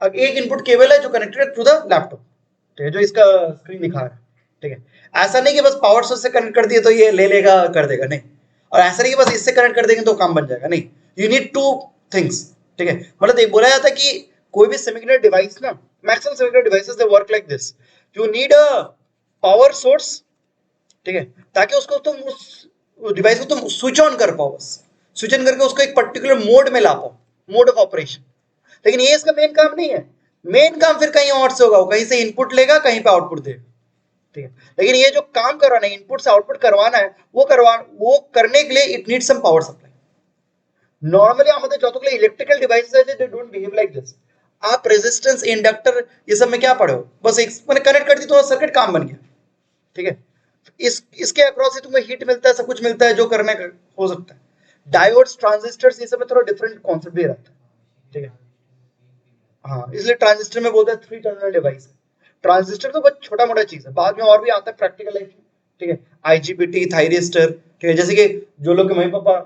अब एक इनपुट केबल है जो कनेक्टेड है थ्रू द लैपटॉप, ठीक है, जो इसका स्क्रीन दिखा रहा है, ठीक है, ऐसा नहीं कि बस पावर सोर्स से कनेक्ट कर दिए तो ये ले लेगा कर देगा, नहीं, और ऐसा नहीं कि बस इससे कनेक्ट कर देंगे तो काम बन जाएगा, नहीं, यू नीड टू थिंग्स, ठीक है, मतलब एक बोला जाता है कि कोई भी सेमीकंडक्टर डिवाइस ना, maximum semiconductor devices they work like this, you need a power source, ठीक है, ताकि उसको तुम उस डिवाइस को तुम स्विच ऑन कर पाओ, बस स्विच ऑन करके उसको एक पर्टिकुलर मोड में ला पाओ, मोड ऑफ ऑपरेशन, लेकिन ये इसका मेन काम नहीं है, मेन काम फिर कहीं और से होगा, कहीं से इनपुट लेगा कहीं पे आउटपुट देगा, ठीक है, लेकिन ये जो काम करवाना है इनपुट से आउटपुट करवाना है वो करने के लिए it need some power supply, normally আমাদের যতগুলো ইলেকট্রিক্যাল ডিভাইসেস আছে they don't behave like this, आप रेजिस्टेंस इंडक्टर ये सब में क्या पढ़े हो, बस एक मैंने कनेक्ट कर दी तो सर्किट काम बन गया, ठीक है, इसके अक्रॉस ही तुम्हें हीट मिलता है, सब कुछ मिलता है जो करने का हो सकता है, डायोड्स ट्रांजिस्टर्स ये सब में थोड़ा डिफरेंट कॉन्सेप्ट भी रहता है, ठीक है, हाँ, इसलिए ट्रांजिस्टर में बोलते हैं थ्री टर्मिनल डिवाइस, ट्रांजिस्टर तो बहुत छोटा मोटा चीज है, बाद में और भी आता है प्रैक्टिकल लाइफ में, ठीक है, आईजीबीटी थायरिस्टर, ठीक है, जैसे कि जो लोग के मम्मी पापा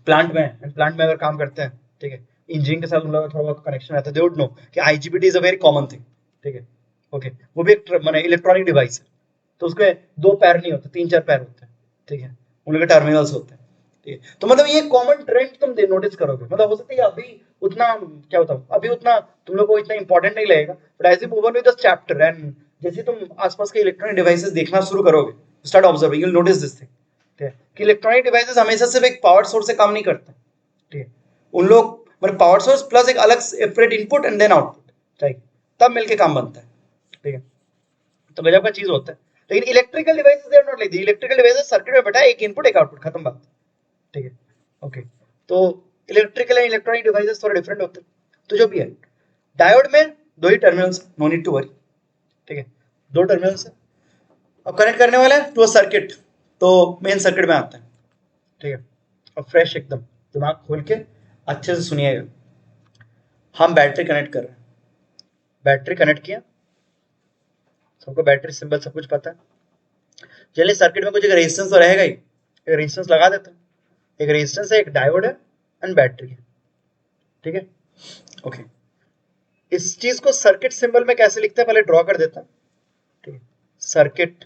प्लांट में अगर काम करते हैं, ठीक है, इंजीनियरिंग के साथ उन लोगों का थोड़ा बहुत कनेक्शन रहता है, दे वुड नो कि IGBT is a very common thing, ठीक है, ओके, वो भी एक माने इलेक्ट्रॉनिक डिवाइस है, तो उसके 2 पैर नहीं होते, 3-4 पैर होते हैं, ठीक है, उन लोग के टर्मिनल्स होते हैं, ठीक है, तो मतलब ये कॉमन ट्रेंड तुम नोटिस करोगे, मतलब हो सकता है अभी उतना क्या बताऊं, अभी उतना तुम लोग को इतना इंपॉर्टेंट नहीं लगेगा, but as you move on with the chapter and जैसे तुम आसपास के इलेक्ट्रॉनिक डिवाइसेस देखना शुरू करोगे, start observing, you will notice this thing, ठीक है, कि इलेक्ट्रॉनिक डिवाइसेस हमेशा सिर्फ एक पावर सोर्स से काम नहीं करते, ठीक है, उन लोग मतलब पावर सोर्स प्लस एक अलग separate input and then output चाहिए, तब मिलके काम बनता है, ठीक है, तो गजब का चीज होता है, लेकिन electrical devices they are not like that, electrical devices circuit में बैठा है, एक इनपुट एक आउटपुट, खत्म बात, ठीक है, ओके, तो इलेक्ट्रिकल एंड इलेक्ट्रॉनिक डिवाइसेस थोड़े डिफरेंट होते हैं, तो जो भी है डायोड में 2 ही terminals, no need to worry, ठीक है, 2 टर्मिनल्स है, अब कनेक्ट करने वाला है टू अ सर्किट, तो मेन सर्किट में आता है, ठीक है, अब फ्रेश एकदम दिमाग खोल के अच्छे से सुनिएगा, हम बैटरी कनेक्ट कर रहे हैं, बैटरी कनेक्ट किया, सबको बैटरी सिंबल सब कुछ पता है, चलिए सर्किट में कुछ एक रेजिस्टेंस तो रहेगा ही, एक रेजिस्टेंस लगा देते हैं, एक रेजिस्टेंस है, एक डायोड है एंड बैटरी है, ठीक है, ओके, इस चीज को सर्किट सिंबल में कैसे लिखते हैं पहले ड्रॉ कर देता हूं, ठीक है, सर्किट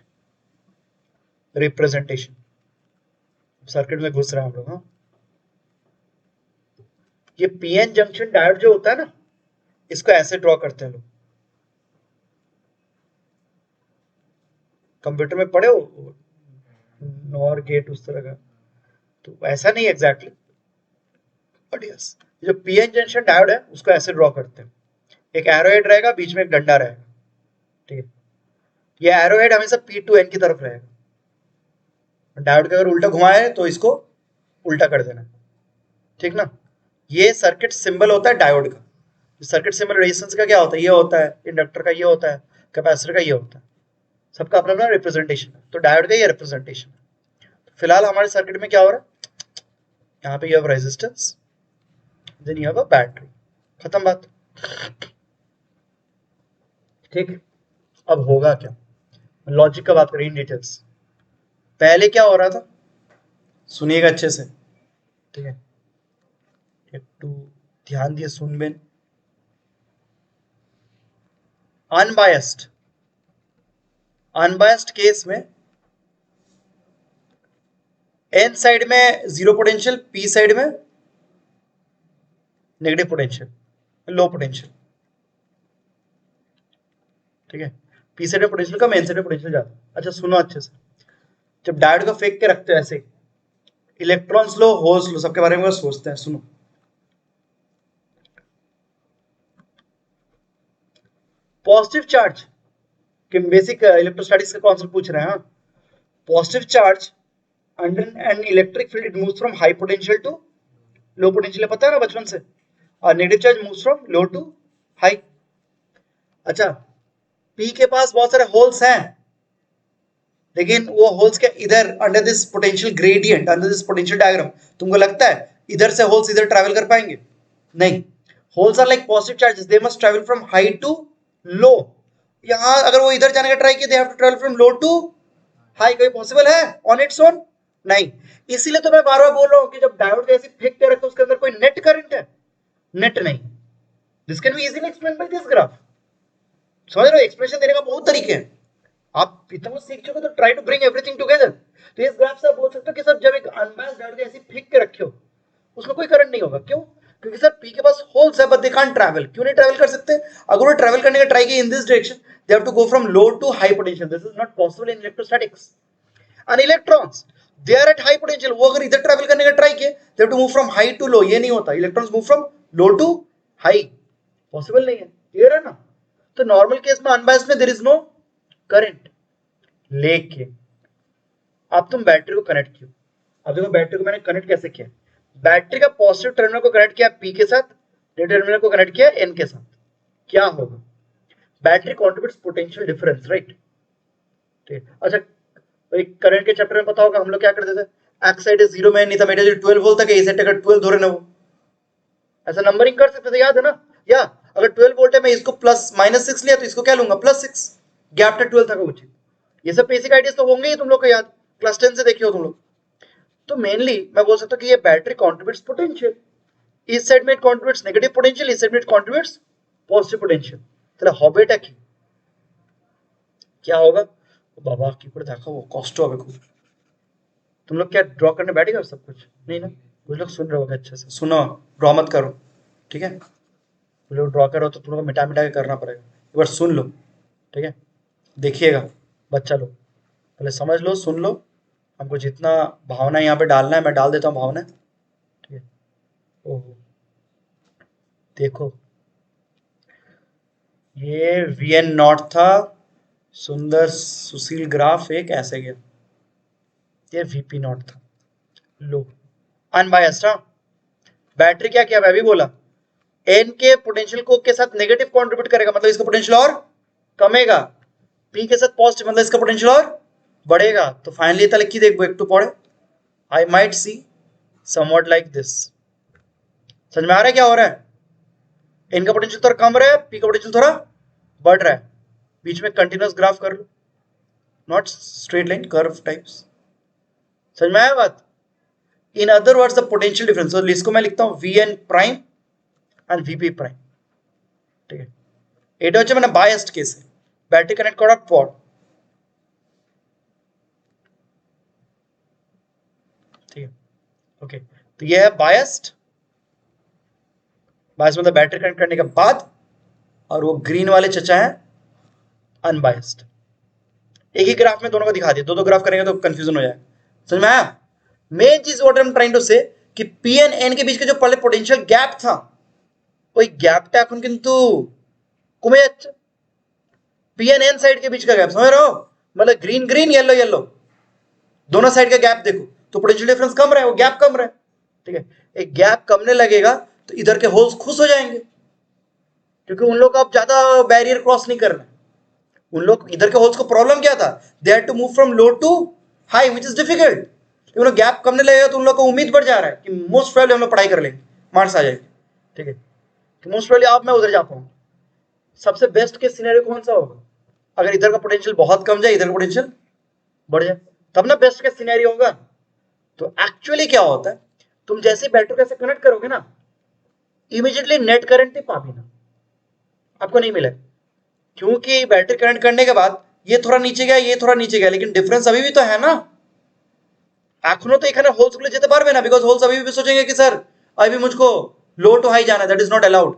रिप्रेजेंटेशन, सर्किट में घुस रहे हैं हम लोग, हाँ, ये पीएन जंक्शन डायोड जो होता है ना, इसको ऐसे ड्रॉ करते हैं लोग, कंप्यूटर में पढ़े हो नॉर गेट उस तरह का, तो ऐसा नहीं एग्जैक्टली, बट यस जो पीएन जंक्शन डायोड है उसको ऐसे ड्रॉ करते हैं, एक एरोहेड रहेगा, बीच में एक डंडा रहेगा, ठीक है, ये एरोहेड हमेशा पी टू एन की तरफ रहेगा, डायोड के अगर उल्टा घुमाए तो इसको उल्टा कर देना, ठीक ना, ये सर्किट सिंबल होता है डायोड का, सर्किट सिंबल रेजिस्टेंस का क्या होता है, ये होता है, इंडक्टर का ये होता है, कैपेसिटर का ये होता है, सबका अपना अपना रिप्रेजेंटेशन है, तो डायोड का ये रिप्रेजेंटेशन है, तो फिलहाल हमारे सर्किट में क्या हो रहा है, यहाँ पे you have resistance, then you have a battery, खत्म बात, ठीक, अब होगा क्या, लॉजिक का बात करें इन डिटेल्स, पहले क्या हो रहा था, सुनिएगा अच्छे से, ठीक है, एकटू ध्यान दिए सुनबेन, अनबायस्ड अनबायस्ड केस में एन साइड में जीरो पोटेंशियल, पी साइड में नेगेटिव पोटेंशियल, लो पोटेंशियल, ठीक है, पी साइड में पोटेंशियल कम, एन साइड में पोटेंशियल ज्यादा, अच्छा सुनो अच्छे से, जब डायोड को फेंक के रखते हो ऐसे, इलेक्ट्रॉन्स लो होल्स लो, सबके बारे में सोचते हैं, सुनो, पॉजिटिव चार्ज कि बेसिक इलेक्ट्रोस्टैटिक्स का कॉन्सेप्ट पूछ रहे हैं, positive charge under an electric field it moves from high potential to low potential, पता है ना बचपन से, और negative charge moves from low to high, अच्छा पी के पास बहुत सारे होल्स हैं, लेकिन वो होल्स के इधर under this potential gradient, under this potential diagram, तुमको लगता है इधर से होल्स इधर ट्रैवल कर पाएंगे, नहीं, holes are like positive charges, they must travel from high to low, यहां अगर वो इधर जाने का ट्राई किया, they have to travel from low to high, कोई पॉसिबल है ऑन इट्स ओन, नहीं, इसीलिए तो मैं बार बार बोल रहा हूं कि जब डायोड जैसे फेंक के रखो उसके अंदर कोई नेट करंट है, नेट नहीं, this can be easily explain by this graph, समझ रहे हो, एक्सप्रेशन देने का बहुत तरीके हैं, आप इतना कुछ सीख चुके तो try to bring everything together, तो इस ग्राफ से आप बोल सकते हो कि सर जब एक अनबायस्ड डायोड ऐसे फेंक के रखे हो उसमें कोई करंट नहीं होगा, क्यों, क्योंकि सर पी के पास होल्स है बट दे कांट ट्रैवल, क्यों नहीं ट्रैवल कर सकते, अगर वो ट्रैवल करने का ट्राई किया in this direction they have to go from low to high potential, this is not possible in electrostatics, and electrons they are at high potential, वो अगर इधर ट्रैवल करने का ट्राई किए they have to move from high to low, ये नहीं होता, electrons move from low to high, possible नहीं है, क्लियर है ना, तो नॉर्मल केस में अनबायस्ड में देयर इज नो करंट, लेकिन अब तुम बैटरी को कनेक्ट किया, अब देखो बैटरी को मैंने कनेक्ट कैसे किया, बैटरी का पॉजिटिव टर्मिनल को कनेक्ट किया पी के साथ, नेगेटिव टर्मिनल को कनेक्ट किया एन के साथ, क्या होगा, battery contributes potential difference, right, ठीक, अच्छा एक करंट के चैप्टर में पता होगा हम लोग क्या करते थे, एक्स साइड 0 में नहीं था, मेरा जो 12 वोल्ट था, ए साइड का 12 धो रहे ना, वो ऐसा नंबरिंग कर सकते थे, याद है ना, या अगर 12 वोल्ट है मैं इसको प्लस -6 लिया तो इसको क्या लूंगा +6, गैप था 12 था का उचित, ये सब बेसिक आइडियाज तो होंगे ही तुम लोग को याद, क्लास 10 से देखे हो तुम लोग, तो मेनली मैं बोल सकता हूँ कि ये बैटरी कंट्रीब्यूट्स पोटेंशियल, इस साइड में इट कंट्रीब्यूट्स नेगेटिव पोटेंशियल, इस साइड में इट कंट्रीब्यूट्स पॉजिटिव पोटेंशियल। তাহলে হবেটা কি, क्या होगा? बाबा की पर देखो वो कष्ट হবে খুব। तुम लोग क्या ड्रॉ करने बैठेगा सब कुछ? नहीं ना, कुछ लोग सुन रहे होगे अच्छे से, सुनो, ड्रॉ मत करो, ठीक है? कुछ लोग ड्रॉ करो तो तुम लोग को मिटा मिटा के करना पड़ेगा, एक बार सुन लो, ठीक है? देखिएगा बच्चा लोग, पहले समझ लो, सुन लो, हमको जितना भावना यहाँ पे डालना है मैं डाल देता हूँ भावना, ठीक है? ओहो देखो, ये वीएन नॉट था, सुंदर सुशील ग्राफ एक ऐसे गया, ये वीपी नॉट था, लो अनबायस्ड। हाँ, बैटरी क्या किया, मैं भी बोला एन के पोटेंशियल को के साथ नेगेटिव कंट्रीब्यूट करेगा, मतलब इसका पोटेंशियल और कमेगा, पी के साथ पॉजिटिव मतलब इसका पोटेंशियल और बढ़ेगा। तो फाइनली था लिखी देखो, एक टू पढ़े, I might see somewhat like this. समझ में आ रहा है क्या हो रहा है? इनका पोटेंशियल थोड़ा कम रहा है, पी का पोटेंशियल थोड़ा बढ़ रहा है, बीच में कंटिन्यूअस ग्राफ कर लो, not straight line, curve types. समझ में आया बात? In other words the potential difference, तो इसको मैं लिखता हूं V N prime and VP prime, ठीक है? এটা হচ্ছে মানে বায়াসড কেসে ব্যাটারি কানেক্ট করার পর, ठीक है? ओके, तो ये है बायस्ड, बायस मतलब बैटरी कनेक्ट करने के बाद, और वो ग्रीन वाले चचा है अनबायस्ड। एक ही ग्राफ में दोनों को दिखा दिया, दो दो ग्राफ करेंगे तो कंफ्यूजन हो जाए। समझ में आया? मेन चीज what I am trying to say कि पी एंड एन के बीच के जो पहले पोटेंशियल गैप था, ওই গ্যাপটা এখন কিন্তু কমে যাচ্ছে, पी एंड एन साइड के बीच का गैप, समझ रहे हो? मतलब ग्रीन ग्रीन येलो येलो, दोनों साइड का गैप देखो तो पोटेंशियल डिफरेंस कम रहा है, वो गैप कम रहा है, ठीक है? एक गैप कमने लगेगा तो इधर के होल्स खुश हो जाएंगे, क्योंकि उन लोग को अब ज्यादा बैरियर क्रॉस नहीं करना है। उन लोग इधर के होल्स को प्रॉब्लम क्या था, they had to move from low to high which is difficult. उन लोग गैप कमने लगेगा तो उन लोग को उम्मीद बढ़ जा रहा है कि मोस्ट प्रोबेबली हम लोग पढ़ाई कर लेंगे, मार्क्स आ जाएंगे, ठीक है? कि मोस्ट प्रोबेबली आप मैं उधर जा पाऊंगा। सबसे बेस्ट केस सिनेरियो कौन सा होगा? अगर इधर का पोटेंशियल बहुत कम जाए, इधर का पोटेंशियल बढ़ जाए, तब ना बेस्ट केस सिनेरियो होगा। तो एक्चुअली क्या होता है, तुम जैसे बैटरी कैसे कनेक्ट करोगे ना, इमीडिएटली नेट करंट नहीं पाबी ना, आपको नहीं मिलेगा, क्योंकि बैटरी कनेक्ट करने के बाद ये थोड़ा नीचे गया, ये थोड़ा नीचे गया, लेकिन डिफरेंस अभी भी तो है ना। এখনো তো এখানে হোলস গুলো যেতে পারবে না, বিকজ হোলস अभी भी सोचेंगे कि सर अभी मुझको लो टू हाई जाना है, दैट इज नॉट अलाउड,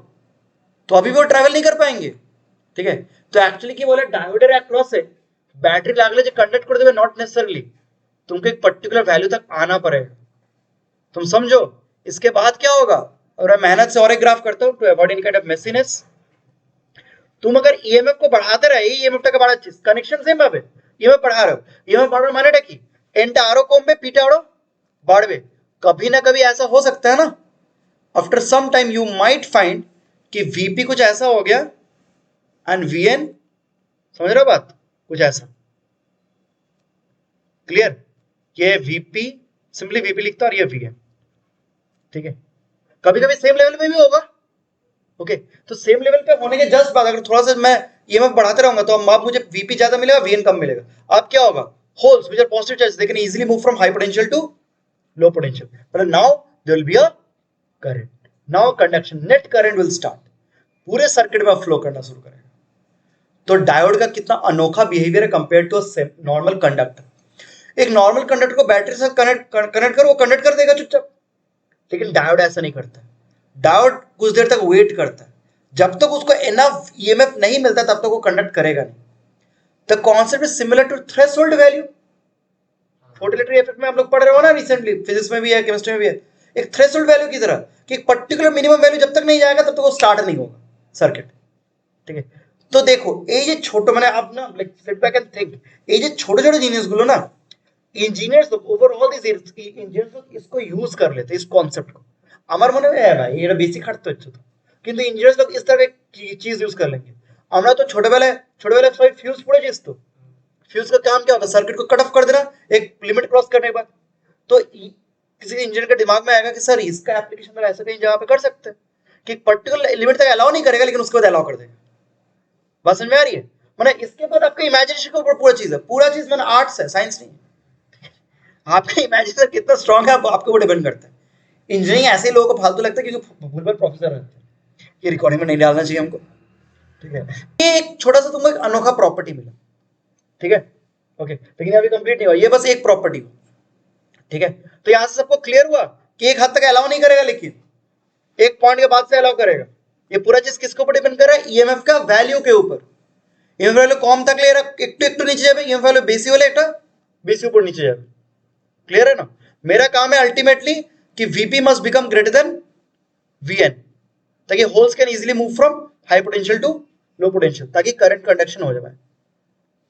तो अभी भी वो ट्रैवल नहीं कर पाएंगे, ठीक है? तो एक्चुअली কি বলে, ডায়োডের অ্যাক্রসে ব্যাটারি লাগলে যে কন্ডাক্ট করে দেবে, नॉट नेसेसरली, तुमको एक पर्टिकुलर वैल्यू तक आना पड़ेगा, तुम समझो। इसके बाद क्या होगा, और मैं मेहनत से और एक ग्राफ करता हूं to avoid any kind of messiness. तुम अगर ईएमएफ को बढ़ाते रहे, ईएमएफটাকে বাড়াচ্ছিস, কানেকশন সেম পাবে, ईएमएफ बढ़ा रहे हो, ईएमएफ बढ़ाনোর মানেটা কি, এনটা আরো কমবে, পিটা আরো बढ़বে। कभी ना कभी ऐसा हो सकता है ना, after some time you might find कि वीपी कुछ ऐसा हो गया एंड वीएन, समझ रहे हो बात, कुछ ऐसा, क्लियर? ये वीपी, सिंपली वीपी लिखता और ये वीएन, ठीक है? कभी कभी सेम लेवल पे भी होगा, ओके? तो सेम लेवल पे होने के जस्ट बाद अगर थोड़ा सा मैं ईएमएफ बढ़ाते रहूंगा तो अब मुझे वीपी ज्यादा मिलेगा, वीएन कम मिलेगा। अब क्या होगा, holes which are positive charge they can easily move from high potential to low potential, but now there will be a current, now conduction, net current will start, पूरे सर्किट में flow करना शुरू करेगा। तो डायोड का कितना अनोखा behaviour है कंपेयर टू नॉर्मल कंडक्टर। एक नॉर्मल कंडक्टर को बैटरी से कनेक्ट करो, वो कंडक्ट कर देगा चुपचाप, लेकिन डायोड ऐसा नहीं करता। डायोड कुछ देर तक वेट करता है, जब तक उसको इनफ ईएमएफ नहीं मिलता तब तक वो कंडक्ट करेगा नहीं। The concept is similar to threshold value, photoelectric effect में आप लोग पढ़ रहे हो ना रिसेंटली, फिजिक्स में भी है, केमिस्ट्री में भी है, एक थ्रेशोल्ड वैल्यू की तरह कि एक पर्टिकुलर मिनिमम वैल्यू जब तक नहीं जाएगा तब तक वो स्टार्ट नहीं होगा सर्किट, ठीक है? तो देखो এই যে ছোট মানে आप ना like sit back and think, এই যে ছোট ছোট জিনিসগুলো না, ইঞ্জিনিয়ার্স ওভারঅল দিস ইঞ্জিনিয়ার্স इसको यूज कर लेते हैं, इस কনসেপ্ট को। আমার মনে হয় ভাই এটা বেশি খাটতে হচ্ছে তো, কিন্তু ইঞ্জিনিয়ার্স लोग इस तरह की चीज यूज कर लेंगे। আমরা তো ছোটবেলায় সবাই ফিউজ পড়েছিস তো, फ्यूज का काम क्या होता है, सर्किट को कट ऑफ कर देना एक लिमिट क्रॉस करने के बाद। तो किसी इंजीनियर के दिमाग में आएगा कि सर इसका एप्लीकेशन ऐसे कहीं जगह पे कर सकते हैं कि पर्टिकुलर लिमिट तक अलाउ नहीं करेगा, लेकिन उसके बाद अलाउ कर देगा। बात समझ में आ रही है? मतलब इसके बाद आपका इमेजिनेशन के ऊपर पूरा चीज है, पूरा चीज आर्ट्स है, साइंस नहीं है। आपका इमेजिनेशन कितना स्ट्रांग है आपके ऊपर डिपेंड करता है। इंजीनियरिंग ऐसे ही लोगों को फालतू लगता है क्योंकि भूल प्रोफेसर रहते हैं, ये रिकॉर्डिंग में नहीं डालना चाहिए हमको, ठीक है। ये एक छोटा सा तुमको एक अनोखा प्रॉपर्टी मिला, ठीक है, ओके, लेकिन अभी कंप्लीट नहीं हुआ, ये बस एक प्रॉपर्टी, ठीक है। तो यहां से सबको क्लियर हुआ कि एक हद तक अलाउ नहीं करेगा, लेकिन एक पॉइंट के बाद से अलाउ करेगा। ये पूरा चीज किसके ऊपर डिपेंड कर रहा है, ईएमएफ का वैल्यू के ऊपर। ईएमएफ वैल्यू कम तक ले रहा, एक तो नीचे जाए, ईएमएफ वैल्यू बेसी वाले एक बेसी ऊपर नीचे जाए, क्लियर है ना। मेरा काम है अल्टीमेटली कि VP must become greater than VN, ताकि holes can easily move from high potential to low potential, ताकि करंट कंडक्शन हो जाए,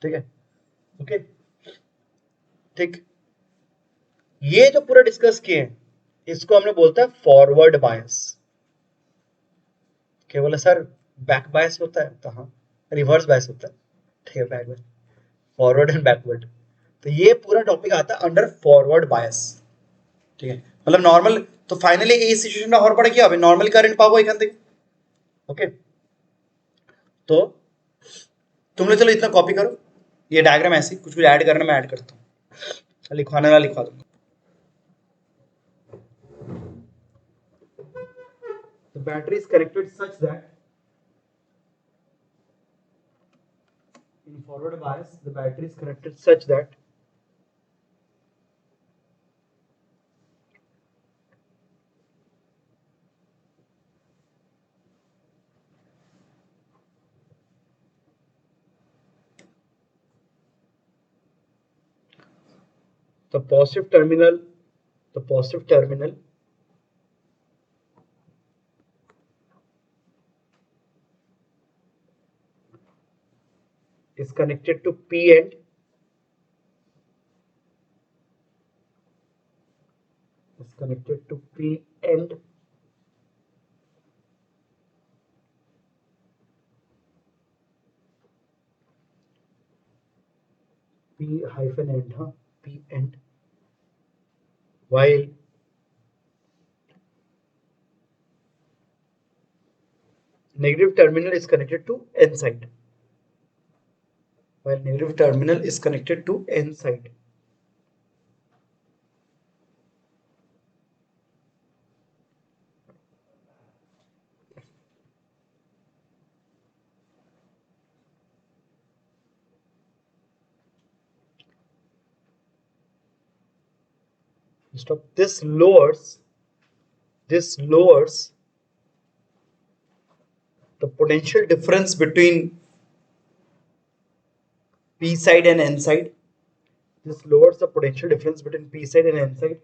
ठीक है, ओके, ठीक। ये जो पूरा डिस्कस किए हैं इसको हमने बोलता है फॉरवर्ड बायस। क्या बोला सर, बैक बायस होता है, तो हाँ रिवर्स बायस होता है, ठीक है, back bias, forward and backward. तो ये पूरा टॉपिक आता है अंडर फॉरवर्ड बायस, ठीक है, मतलब नॉर्मल। तो फाइनली এই সিচুয়েশনটা হওয়ার পরে কি হবে, নরমাল কারেন্ট পাবো এখান থেকে, ओके। तो तुम लोग चलो इतना कॉपी करो, ये डायग्राम ऐसे कुछ कुछ ऐड करना मैं ऐड करता हूँ, लिखवाने वाला लिखवा दूंगा। The battery is connected such that in forward bias the battery is connected such that the positive terminal is connected to P end, is connected to P end P hyphen end, huh? P end, while negative terminal is connected to N side, while negative terminal is connected to N side. Stop. This lowers the potential difference between P side and N side. This lowers the potential difference between P side and N side.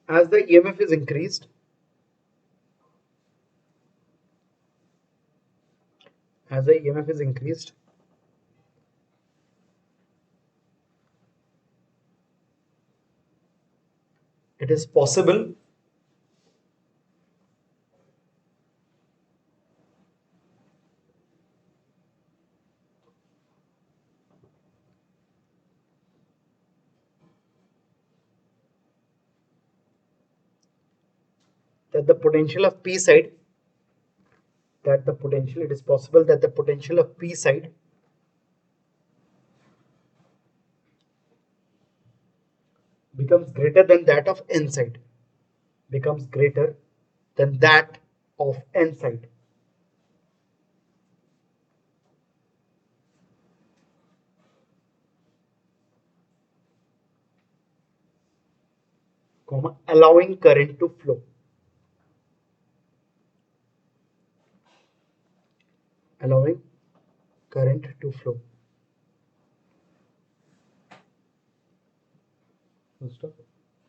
As the EMF is increased, it is possible that the potential of P side, it is possible that the potential of P side becomes greater than that of N side, comma, allowing current to flow.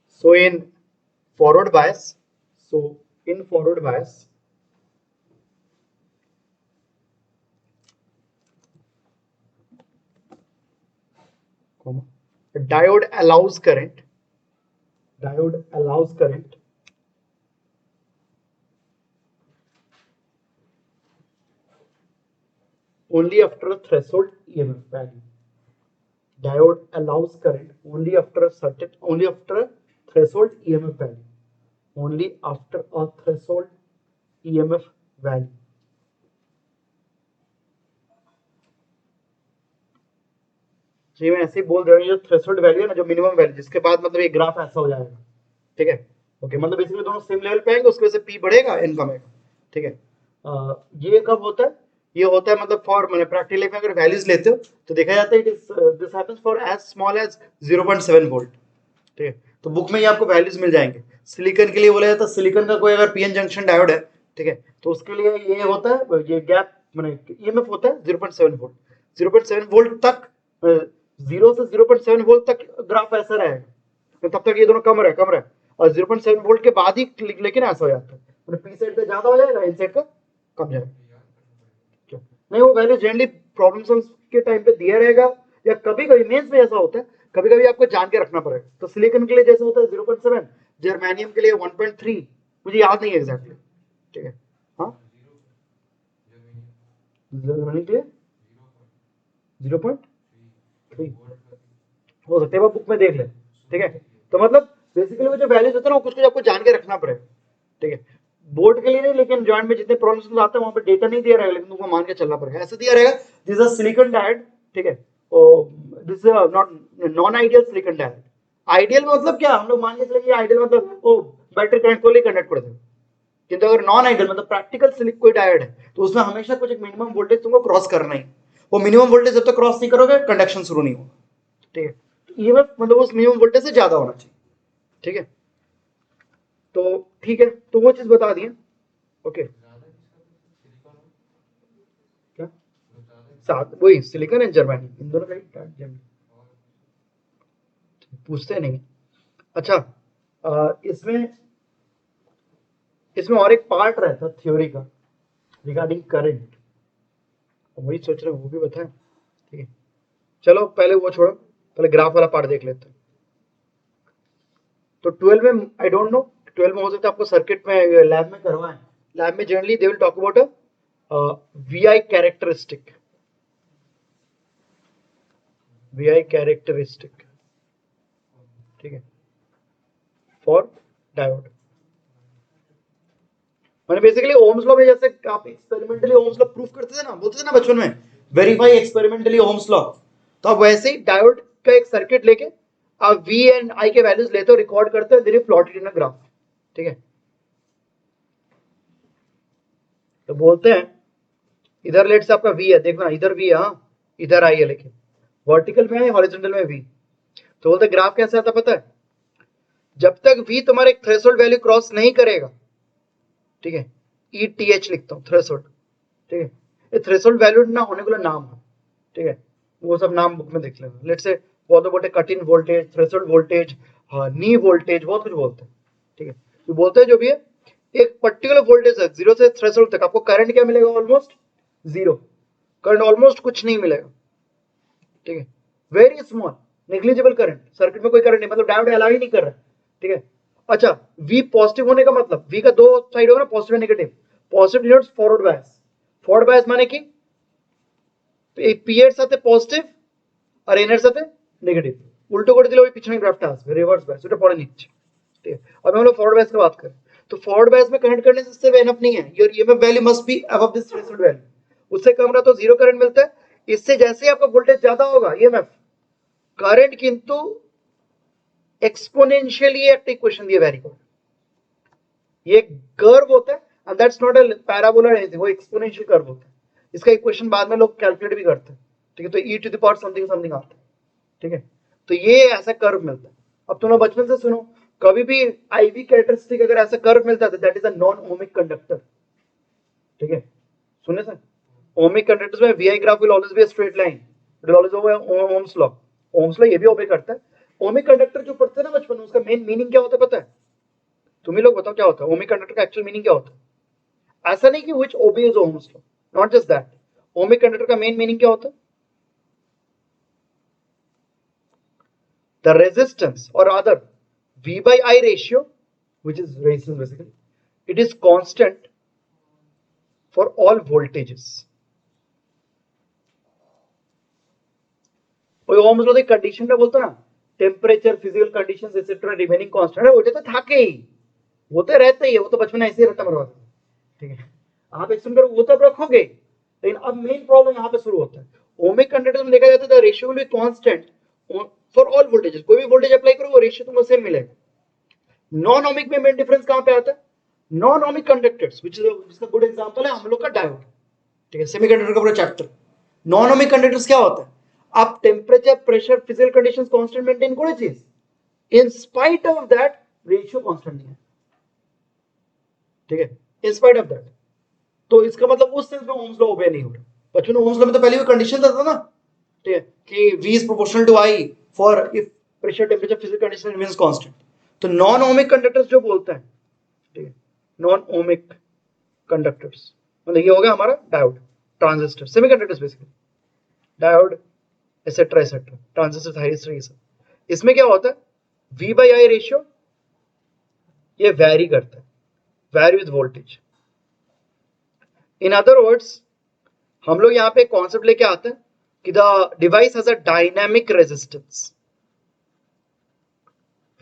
So in forward bias, comma, a diode allows current only after a threshold EMF value. Diode allows current only after a threshold EMF value, only after a threshold EMF value. जी मैं ऐसे ही बोल रहा हूँ, जो threshold value है ना, जो minimum value, जिसके बाद मतलब ये ग्राफ ऐसा हो जाएगा, ठीक है। ओके, मतलब बेसिकली दोनों सेम लेवल पे आएंगे, उसकी वजह से पी बढ़ेगा, एन कमेगा, ठीक है। ये कब होता है? ये होता है मतलब फॉर मैंने प्रैक्टिकल लाइफ में अगर वैल्यूज लेते हो तो देखा जाता है this happens for as small as 0.7 volt, ठीक है। तो बुक में ही आपको वैल्यूज मिल जाएंगे। सिलिकॉन के लिए बोला जाता है, सिलिकॉन का कोई अगर पीएन जंक्शन डायोड है, ठीक है, तो उसके लिए ये होता है, ये गैप मैंने ईएमएफ होता है 0.7 वोल्ट। 0.7 वोल्ट तक, 0 से 0.7 वोल्ट तक ग्राफ ऐसा रहेगा, तो तब तक ये दोनों कम रहे, और 0.7 वोल्ट के बाद ही लेकिन ऐसा हो जाता है, मतलब पी साइड पे ज्यादा हो जाएगा, इन साइड का कम जाएगा। नहीं, वो वैल्यू जनरली प्रॉब्लम के टाइम पे दिया रहेगा, या कभी कभी मेंस में ऐसा होता है, कभी कभी आपको जान के रखना पड़ेगा। तो सिलिकॉन के लिए जैसे होता है 0.7, जर्मेनियम के लिए 1.3, मुझे याद नहीं है एग्जैक्टली, ठीक है। हाँ, जर्मेनियम के लिए 0.3 हो सकता है, वो बुक में देख ले, ठीक है। तो मतलब बेसिकली वो जो वैल्यूज होता है ना, कुछ आपको जान के रखना पड़ेगा, ठीक है। बोर्ड के लिए नहीं, लेकिन जॉइंट में जितने प्रॉब्लम्स आते हैं वहां पे डेटा नहीं दिया रहेगा, लेकिन तुमको मान के चलना पड़ेगा। ऐसे दिया रहेगा दिस इज सिलिकॉन डायोड, ठीक है, this is not non ideal silicon diode. Ideal मतलब क्या, हम लोग मान के चलेंगे आइडियल मतलब वो बैटरी करंट को लेकर कंडक्ट करते हैं, किंतु अगर नॉन आइडियल मतलब प्रैक्टिकल सिलिकॉन कोई डायोड है तो उसमें हमेशा कुछ एक मिनिमम वोल्टेज तुमको क्रॉस करना ही। वो मिनिमम वोल्टेज जब तक क्रॉस नहीं करोगे कंडक्शन शुरू नहीं होगा, ठीक है। ईएमएफ मतलब उस मिनिमम वोल्टेज से ज्यादा होना चाहिए, ठीक है। तो ठीक है, तो वो चीज बता दिए, ओके। क्या साथ वही सिलिकॉन एंड जर्मेनी, इन दोनों का ही पूछते नहीं। अच्छा, इसमें इसमें और एक पार्ट रहता थ्योरी का रिगार्डिंग करंट, वही सोच रहे वो भी बताएं, ठीक है। चलो पहले वो छोड़ो, पहले ग्राफ वाला पार्ट देख लेते हैं। तो 12 में आई डोंट नो, 12 में हो सकता है आपको सर्किट में लैब में करवाएं। लैब में generally they will talk about a VI characteristic, VI characteristic, ठीक है, फॉर डायोड। मैंने बेसिकली ओम्स लॉ में जैसे आप एक्सपेरिमेंटली ओम्स लॉ प्रूफ करते थे ना, बोलते थे ना बचपन में, वेरीफाई एक्सपेरिमेंटली ओम्स लॉ, तो आप वैसे ही डायोड का एक सर्किट लेके आप वी एंड आई के वैल्यूज लेते हो, रिकॉर्ड करते हो, then plotted in a graph, ठीक है। तो बोलते हैं इधर लेट से आपका वी है, देखना इधर वी है, हाँ इधर आई है, लेकिन वर्टिकल में है, हॉरिजॉन्टल में वी। तो बोलते ग्राफ कैसे आता पता है, जब तक वी तुम्हारे एक थ्रेशोल्ड वैल्यू क्रॉस नहीं करेगा, ठीक है, ETH लिखता हूं थ्रेशोल्ड, ठीक है। ये थ्रेशोल्ड वैल्यू ना होने के लिए नाम है, ठीक है, वो सब नाम बुक में देख लेना। लेट से बहुत बोलते cut in voltage, threshold voltage, knee voltage, बहुत कुछ बोलते हैं, ठीक है। तो बोलते हैं जो भी है एक पर्टिकुलर वोल्टेज है, जीरो से थ्रेशोल्ड तक आपको करंट क्या मिलेगा, ऑलमोस्ट जीरो करंट, ऑलमोस्ट कुछ नहीं मिलेगा, ठीक है, very small negligible current, circuit में कोई करंट नहीं, मतलब डायोड अलाउ ही नहीं कर रहा है, ठीक है। अच्छा, V पॉजिटिव होने का मतलब, V का दो साइड होगा ना, positive and negative. Positive denotes forward bias, forward bias माने कि पीएड साथे पॉजिटिव और एनर साथे नेगेटिव, উল্টো করে দিলে ওই পিছনে গ্রাফটা আসবে, রিভার্স বায়াস, ওটা পরে নিচ্ছে, ठीक है। अब हम लोग फॉरवर्ड बायस की बात करें, तो फॉरवर्ड बायस में करंट करने से सिर्फ एनफ नहीं है, your EMF value must be above this threshold value, उससे कम रहा तो जीरो करंट मिलता है। इससे जैसे ही आपका वोल्टेज ज्यादा होगा ईएमएफ, करंट किंतु एक्सपोनेंशियली एक इक्वेशन दिया वेरी गुड, ये कर्व होता है, and that's not a parabola और एनीथिंग, वो एक्सपोनेंशियल कर्व होता है। इसका इक्वेशन बाद में लोग कैलकुलेट भी करते हैं, ठीक है। तो e to the power something something आता है, ठीक है। तो ये ऐसा कर्व मिलता है। अब तुम लोग बचपन से सुनो, कभी भी आईवी कैरेक्टरिस्टिक अगर ऐसा कर्व मिलता है that is a non ohmic conductor, ठीक है। सुने सर, ओमिक कंडक्टर्स में VI graph will always be a straight line, it will always obey Ohm's law, Ohm's law ये भी ओबे करता है। ओमिक कंडक्टर जो पढ़ते हैं ना बचपन में, उसका मेन मीनिंग क्या होता है पता है? तुम ही लोग बताओ क्या होता है ओमिक कंडक्टर का एक्चुअल मीनिंग, क्या होता है? ऐसा नहीं कि which obeys Ohm's law, not just that, ohmic conductor का मेन मीनिंग क्या होता है? The resistance or rather V by I ratio, which is resistance basically, it is constant for all voltages. कोई ओम्स लॉ की condition में बोलता ना, temperature, physical conditions etcetera remaining constant है, वो तो था के ही, वो तो रहता ही है, वो तो बचपन में ऐसे ही रहता मरवा, ठीक है। आप एक्सटेंड करो वो तो आप रखोगे, लेकिन अब मेन प्रॉब्लम यहाँ पे शुरू होता है। ओमिक कंडक्टर में देखा जाता है ratio will be constant for all voltages, कोई भी वोल्टेज अप्लाई करो वो रेशियो तुमको सेम मिलेगा। नॉन ओमिक में मेन डिफरेंस कहां पे आता है? Non ohmic conductors which is जिसका गुड एग्जांपल है हम लोग का डायोड, ठीक है, सेमीकंडक्टर का पूरा चैप्टर। नॉन ओमिक कंडक्टर्स क्या होता है? आप temperature, pressure, physical conditions constant maintain करो चीज, in spite of that ratio constant नहीं है, ठीक है, इन स्पाइट ऑफ दैट। तो इसका मतलब उस सेंस में ओम्स लॉ ओबे नहीं हो रहा। बच्चों ने ओम्स लॉ में तो पहले भी कंडीशन था ना, ठीक है, कि V is proportional to I for if pressure, temperature, physical condition remains constant। तो नॉन ओमिक कंडक्टर्स जो बोलता है, ठीक है, नॉन ओमिक कंडक्टर्स मतलब ये हो गया हमारा diode, transistor, semiconductors basically, diode et cetera et cetera, transistor, thyristor, ये सब। इसमें क्या होता है? V by I रेशियो ये वैरी करता है, vary with voltage. In other words हम लोग यहाँ पे कॉन्सेप्ट लेके आते हैं कि the device has a dynamic resistance.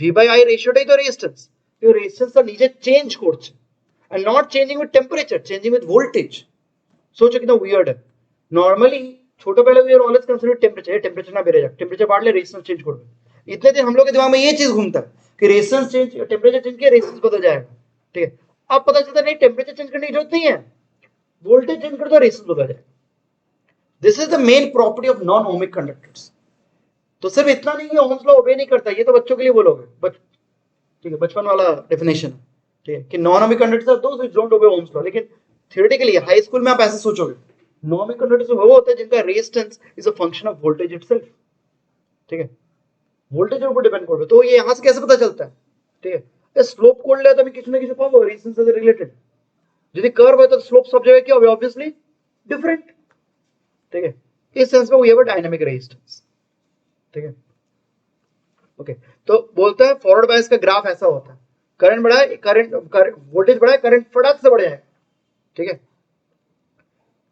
V by I রেশিওটাই তো রেজিস্ট্যান্স, এই রেজিস্ট্যান্সটা নিজে চেঞ্জ করছে and not changing with temperature, changing with voltage। सोचो कितना weird है। नॉर्मली ছোটবেলা we are always considered temperature, temperature ना बेড়ে যাক, टेम्परेचर बढ़ले रेजिस्टेंस चेंज করবে। इतने दिन हम लोग के दिमाग में ये चीज घूमता है कि रेजिस्टेंस चेंज, टेम्परेचर चेंज किया रेजिस्टेंस बदल जाएगा, ठीक है। अब पता चलता नहीं, टेम्परेचर चेंज करने की जरूरत नहीं है, वोल्टेज चेंज कर दो रेजिस्टेंस बदल जाएगा। This is the main property of non ohmic conductors. तो सिर्फ इतना नहीं कि ओम्स लॉ ओबे नहीं करता, ये तो बच्चों के लिए बोलोगे, ठीक है, बचपन वाला डेफिनेशन, ठीक है, कि non ohmic conductors are those which don't obey Ohm's law. लेकिन थ्योरेटिकली हाई स्कूल में आप ऐसे सोचोगे, नॉन ओमिक कंडक्टर्स वो होते हैं जिनका resistance is a function of voltage itself, ठीक है, वोल्टेज ऊपर डिपेंड करता है। तो ये यहां से कैसे पता चलता है, ठीक है, स्लोप করলে তুমি কিছু না কিছু পাবো রেজিস্ট্যান্স সাথে রিলেটেড। যদি कर्व है तो स्लोप सब जगह क्या होगा? ऑब्वियसली डिफरेंट, ठीक है। इस सेंस में वो ये डायनामिक रेजिस्टेंस, ठीक है, ओके। तो बोलते हैं फॉरवर्ड बायस का ग्राफ ऐसा होता है, करंट बढ़ा है, करंट वोल्टेज बढ़ा है, करंट फटाक से बढ़ जाए, ठीक है।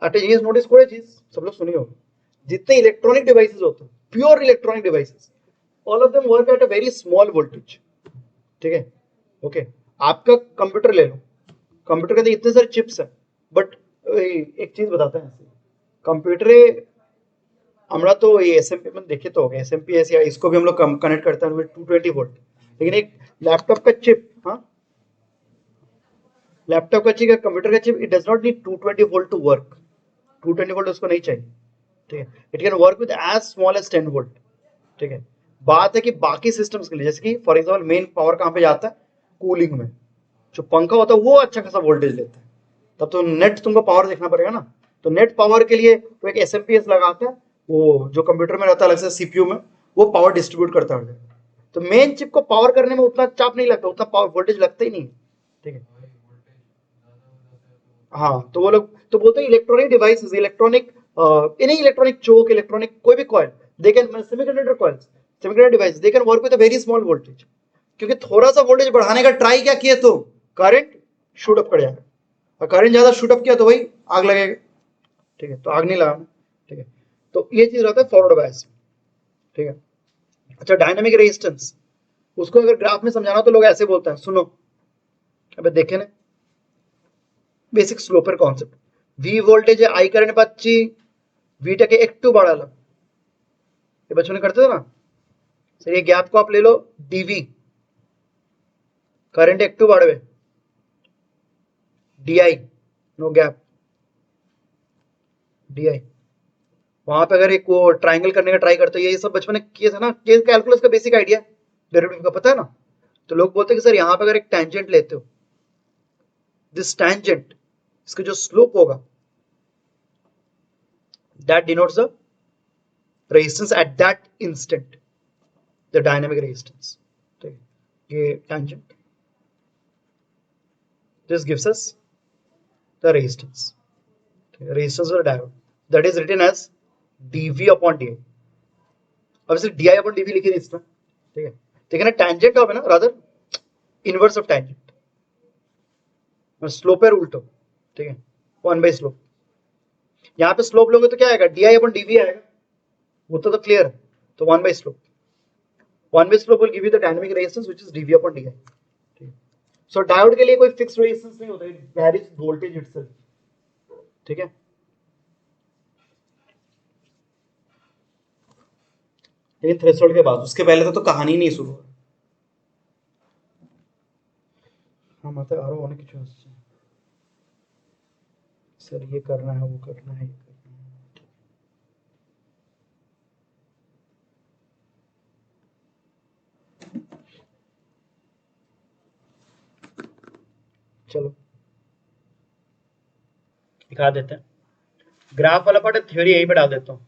একটা জিনিস নোটিস করে चीज सब लोग सुनी होगी, जितने इलेक्ट्रॉनिक डिवाइसेस होते हैं, pure electronic devices, all of them work at a very small voltage, ठीक है, ओके। आपका कंप्यूटर ले लो, कंप्यूटर के अंदर इतने सारे चिप्स हैं, बट एक चीज बताते हैं, कंप्यूटर আমরা তো এই एसएमपी में देखे तो होंगे, एसएमपीएस या इसको भी हम लोग कनेक्ट करते हैं 220 वोल्ट, लेकिन एक लैपटॉप का चिप, हाँ, लैपटॉप का चिप, कंप्यूटर का chip, it does not need 220 volt to work, 220 volt उसको नहीं चाहिए, ठीक है। It can work with as small as 10 volt, ठीक है। बात है कि बाकी सिस्टम्स के लिए, जैसे कि फॉर एग्जांपल मेन पावर कहाँ पे जाता है? कूलिंग में। जो पंखा होता है वो अच्छा खासा वोल्टेज लेता है, तब तो नेट तुमको पावर देखना पड़ेगा ना। तो नेट पावर के लिए तो एक एसएमपीएस लगाता है, वो जो कंप्यूटर में रहता है अलग से सीपीयू में, वो पावर डिस्ट्रीब्यूट करता है। तो मेन चिप को पावर करने में उतना चाप नहीं लगता, उतना पावर वोल्टेज लगता ही नहीं, ठीक है। हाँ, तो वो लोग तो बोलते हैं electronic devices, electronic any electronic choke, electronic कोई भी coil, they can, semiconductor coils, semiconductor device, they can work with a very small voltage. क्योंकि थोड़ा सा वोल्टेज बढ़ाने का ट्राई क्या किया तो करंट शूट अप कर जाएगा, और करंट ज्यादा शूट अप किया तो वही आग लगेगा, ठीक है। तो आग नहीं लगाना, ठीक है। तो ये चीज रहता है फॉरवर्ड बायस, ठीक है। अच्छा, डायनामिक रेजिस्टेंस, उसको अगर ग्राफ में समझाना तो लोग ऐसे बोलते हैं, सुनो, अबे देखे ना, বেসিক স্লোপের কনসেপ্ট, ভি ভোল্টেজে আই কারেন্ট পাচ্ছি, ভিটাকে একটু বাড়ালাম, ये बच्चों ने करते थे ना सर, ये गैप को आप ले लो डीवी, करंट একটু বাড়বে, डीआई, नो गैप, डीआई। वहां पे अगर एक वो ट्राइंगल करने का ट्राई करते हो, ये सब बचपन में किए थे ना, ये कैलकुलस का बेसिक आइडिया, डेरिवेटिव का पता है ना। तो लोग बोलते हैं कि सर यहाँ पे अगर एक टेंजेंट लेते हो, दिस टेंजेंट, इसका जो स्लोप होगा, that denotes the resistance at that instant, the dynamic resistance, ठीक है, ये tangent, this gives us the resistance, resistance of the diode, that is written as dv upon di। अब सिर्फ di upon dv लिखे इसमें, ठीक है, ठीक है ना। tangent होगा ना, rather inverse of tangent, slope है उल्टो, ठीक है, 1 by स्लोप। यहाँ पे स्लोप लोगे तो क्या आएगा? di upon dv आएगा, वो तो क्लियर है, तो 1 by slope, one way slope will give you the dynamic resistance which is dV upon dy। So diode के लिए कोई फिक्स रेजिस्टेंस नहीं होता, इट वैरीज वोल्टेज इटसेल्फ, ठीक है। लेकिन थ्रेशोल्ड के बाद, उसके पहले तो कहानी नहीं शुरू। हाँ मतलब आरो होने की चॉइस सर, ये करना है वो करना है, चलो दिखा देते हैं। ग्राफ वाला पार्ट थ्योरी यहीं पे डाल देता हूँ,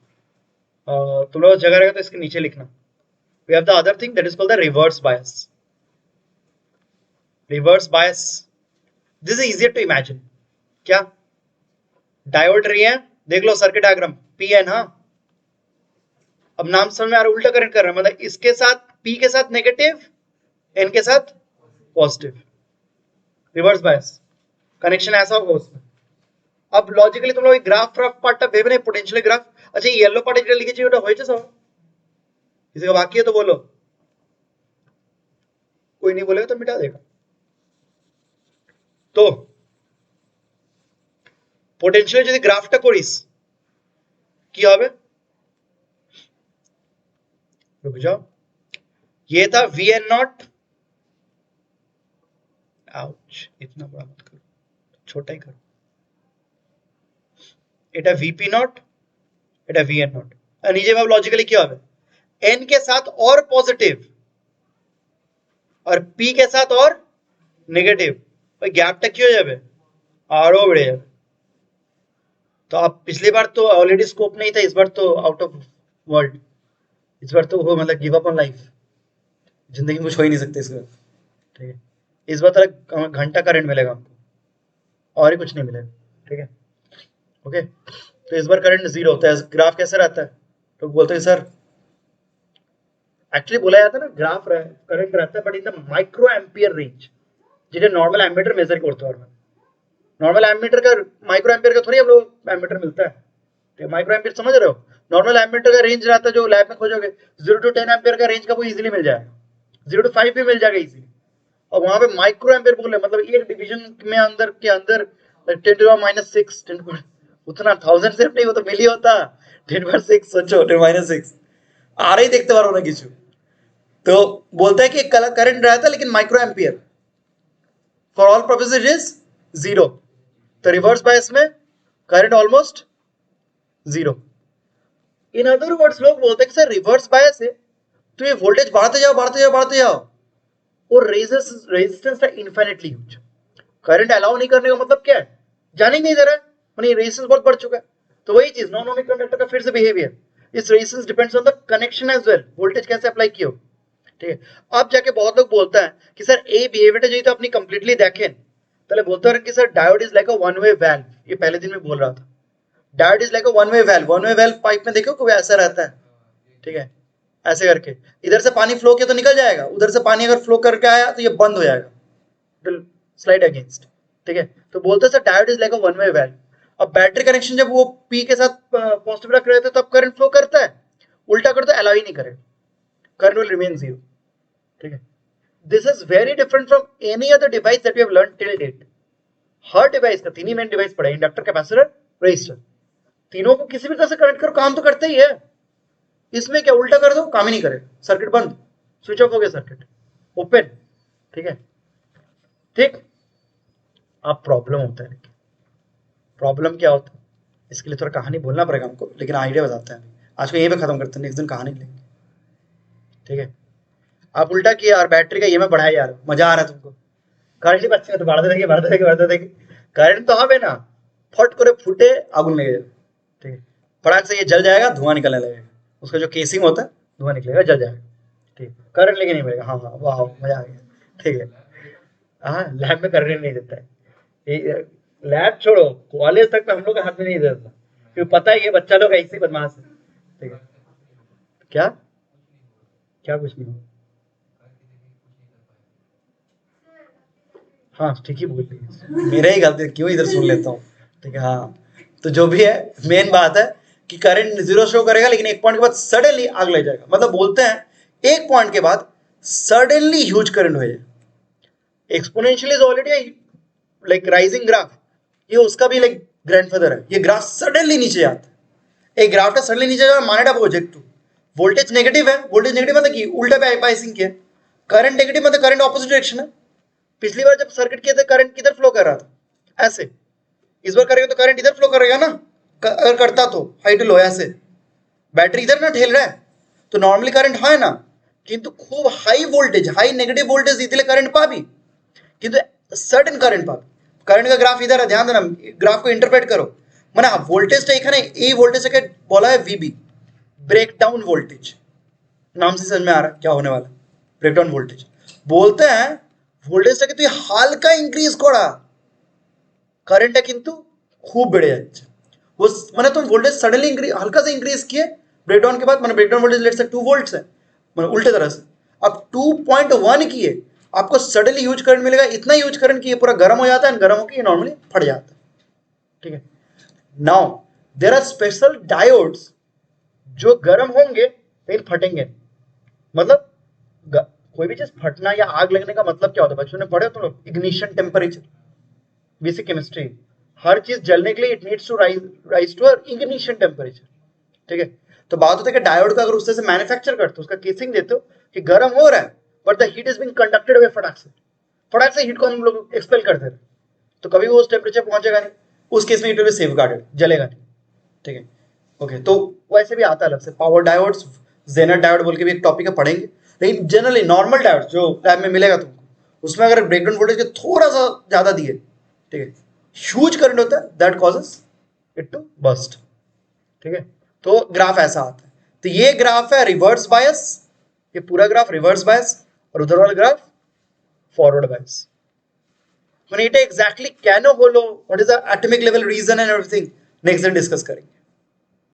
तुम लोग जगह रहेगा तो इसके नीचे लिखना। We have the other thing that is called the reverse bias. Reverse bias, this is easier to imagine. क्या डायोड रही है, देख लो सर्किट डायग्राम, पी एन। हाँ अब नाम समझ में आ रहा है, उल्टा करंट कर रहा है, मतलब इसके साथ पी के साथ नेगेटिव, एन के साथ पॉजिटिव। रिवर्स बायस कनेक्शन ऐसा होगा उसमें। अब लॉजिकली तुम लोग ग्राफ पार्ट भेबने पोटेंशियल ग्राफ। अच्छा ये येलो पार्ट এটা লিখে ছি ওটা হয়েছে সব? किसी का बाकी है तो बोलो, कोई नहीं बोलेगा तो मिटा देगा। तो पोटेंशियल যদি গ্রাফটা করিস কি হবে, रुक जाओ, ये था vn नॉट, आउच इतना बड़ा मत करो, छोटा ही करो, এটা vp नॉट, এটা vn नॉट। আর নিজে ভাব লজিক্যালি কি হবে, n के साथ और पॉजिटिव और p के साथ और नेगेटिव, ওই গ্যাপটা কি হয়ে যাবে, আরো বেড়ে যাবে। तो अब पिछली बार तो ऑलरेडी स्कोप नहीं था, इस बार तो आउट ऑफ वर्ल्ड, इस बार तो वो मतलब गिव अप ऑन लाइफ, जिंदगी में कुछ हो ही नहीं सकते इसके बाद, ठीक है। इस बार तो घंटा करंट मिलेगा हमको और ही कुछ नहीं मिलेगा, ठीक है। ओके तो इस बार करंट जीरो होता है। ग्राफ कैसे रहता है, तो बोलते हैं सर एक्चुअली बोला जाता है ना, ग्राफ करंट रहता है but in the micro ampere range, যেটা নর্মাল অ্যাম্পিয়ার মেজার করতে পারবে। नॉर्मल एम्मीटर का माइक्रो एम्पियर का थोड़ी हम लोग एम्मीटर मिलता है, तो माइक्रो एम्पियर समझ रहे हो। नॉर्मल एम्मीटर का रेंज रहता है जो लैब में खोजोगे 0 to 10 एम्पियर का रेंज का वो इजीली मिल जाएगा, 0 to 5 भी मिल जाएगा इजीली। और वहां पे माइक्रो एम्पियर बोले मतलब एक डिवीजन में अंदर के अंदर 10⁻⁶ उतना 1000 से नहीं, वो तो मिली होता 10⁻⁶, सोचो 10⁻⁶ आ रही देखते पारो ना किसी। तो बोलता है कि करंट रहता है लेकिन micro ampere for all purposes is 0। तो रिवर्स बायस में करंट ऑलमोस्ट 0। इन अदर वर्ड्स लोग बोलते हैं कि सर रिवर्स बायस है तो ये वोल्टेज बढ़ाते जाओ बढ़ाते जाओ बढ़ाते जाओ और रेजिस्टेंस है इनफाइनाइटली ह्यूज। करंट अलाउ नहीं करने का मतलब क्या है, जाने ही नहीं दे रहा है, मतलब रेजिस्टेंस बहुत बढ़ चुका है। तो वही चीज नॉन ओमिक कंडक्टर का फिर से बिहेवियर, इस resistance depends on the connection as well, voltage कैसे अप्लाई किया हो, ठीक है। अब जाके बहुत लोग बोलता है कि सर ए बिहेवियर जो तो अपनी कंप्लीटली देखें, তাহলে বলতে পারেন कि sir diode is like a one way valve. ये पहले दिन में बोल रहा था, diode is like a one way valve. One way valve pipe में देखो कोई ऐसा रहता है, ठीक है, ऐसे करके इधर से पानी फ्लो किया तो निकल जाएगा, उधर से पानी अगर फ्लो करके आया तो ये बंद हो जाएगा, स्लाइड अगेंस्ट, ठीक है। तो बोलते sir diode is like a one way valve. अब बैटरी कनेक्शन जब वो पी के साथ पॉजिटिव रख रहे थे तब करंट फ्लो करता है, उल्टा कर तो अलाउ ही नहीं करेगा, करंट विल रिमेन 0, ठीक है। This is very different from any other device that we have learned till date. Her device का तीन ही मेन डिवाइस पड़ा है, इंडक्टर, कैपेसिटर, रेजिस्टर। तीनों को किसी भी तरह से कनेक्ट करो काम तो करते ही है। इसमें क्या उल्टा कर दो काम ही नहीं करेगा, सर्किट बंद, स्विच ऑफ हो गया, सर्किट ओपन, ठीक है, ठीक। अब प्रॉब्लम होता है, प्रॉब्लम क्या होता है इसके लिए थोड़ा कहानी बोलना पड़ेगा हमको, लेकिन आइडिया बताते हैं। आज को यहीं पे खत्म करते हैं, नेक्स्ट दिन कहानी लेंगे, ठीक है। आप उल्टा किया और बैटरी का ईएमएफ बढ़ाया यार, मजा आ रहा है तुमको, करंट बच्चे में तो बढ़ाते रहेंगे बढ़ाते रहेंगे बढ़ाते रहेंगे, करंट तो হবে ना, फट करे फूटे आगुन लगे, ठीक है, फटाक से ये जल जाएगा, धुआं निकलने लगेगा, उसका जो केसिंग होता है धुआं निकलेगा, जल जाएगा, ठीक, करंट लेके नहीं मिलेगा। हाँ हाँ वाह मजा आ गया, ठीक है। हाँ लैब में करंट नहीं देता है, लैब छोड़ो कॉलेज तक में हम लोग के हाथ में नहीं देता, क्योंकि पता है ये बच्चा लोग ऐसे बदमाश है, ठीक है। क्या क्या कुछ नहीं हो, हाँ ठीक ही बोल रही है, मेरा ही गलती, क्यों इधर सुन लेता हूँ, ठीक है। हाँ तो जो भी है मेन बात है कि करंट 0 शो करेगा लेकिन एक पॉइंट के बाद सडनली आग लग जाएगा। मतलब बोलते हैं एक पॉइंट के बाद सडनली ह्यूज करंट हो जाए। Exponential is already like rising graph, ये उसका भी लाइक ग्रैंडफादर है। ये ग्राफ सडनली नीचे जाता है, एक ग्राफ सडनली नीचे जाता है, maenad project to voltage negative है, वोल्टेज नेगेटिव मतलब कि उल्टा बाइसिंग किया, करंट नेगेटिव मतलब करंट ऑपोजिट डायरेक्शन है। पिछली बार जब सर्किट किया था करंट किधर फ्लो कर रहा था, ऐसे, इस बार करेगा तो करंट इधर फ्लो करेगा ना, अगर करता तो हाई टू लो ऐसे, बैटरी इधर ना ठेल रहा है तो नॉर्मली करंट है ना, किंतु खूब high voltage high negative voltage इतने करंट पाबी, किंतु सडन करंट पाबी। करंट का ग्राफ इधर है, ध्यान देना, ग्राफ को इंटरप्रेट करो। মানে ভোল্টেজটা এখানে এই ভোল্টেজটাকে বলা হয় ভিবি, ब्रेकडाउन वोल्टेज, नाम से समझ में आ रहा है क्या होने वाला। ब्रेकडाउन वोल्टेज बोलते हैं ভোল্টেজটাকে তুই হালকা ইনক্রিজ করা, কারেন্টটা কিন্তু খুব বেড়ে যাচ্ছে। वो মানে तुम वोल्टेज सडनली हल्का से इंक्रीज किए ब्रेकडाउन के बाद, मतलब ब्रेकडाउन वोल्टेज लेट से 2 वोल्ट्स है, मतलब उल्टे तरह से अब 2.1 किए, आपको सडनली यूज करंट मिलेगा, इतना यूज करंट कि ये पूरा गर्म हो जाता है, गर्म होकर ये नॉर्मली फट जाता है। ठीक है, now there are special diodes जो गर्म होंगे लेकिन फटेंगे। मतलब कोई भी चीज फटना या आग लगने का मतलब क्या होता है, बच्चों ने पढ़े तो लोग, इग्निशन टेम्परेचर, बेसिक केमिस्ट्री। हर चीज जलने के लिए it needs to rise to ignition temperature. ठीक है, तो बात होता है कि डायोड का अगर उससे मैन्युफैक्चर करते हो, उसका केसिंग देते हो कि गर्म हो रहा है but the heat is being conducted away, फटाक से हीट को हम लोग एक्सपेल करते हैं, तो कभी वो उस टेम्परेचर पहुंचेगा नहीं, उस केस में इट विल बी सेफगार्डेड, जलेगा नहीं। ठीक है, ओके, तो वैसे भी आता है अलग से पावर डायोड्स, जेनर डायोड बोल के भी एक टॉपिक है, पढ़ेंगे। लेकिन जनरली नॉर्मल डायोड जो लैब में मिलेगा तुमको, उसमें अगर ब्रेकडाउन वोल्टेज के थोड़ा सा ज्यादा दिए, ठीक है, ह्यूज करंट होता है, that causes it to burst. ठीक है, तो ग्राफ ऐसा आता है। तो ये ग्राफ है रिवर्स बायस, ये पूरा ग्राफ रिवर्स बायस, और उधर वाला graph forward bias. when it exactly कैनो होलो, what is the atomic level reason and everything, next दिन डिस्कस करेंगे।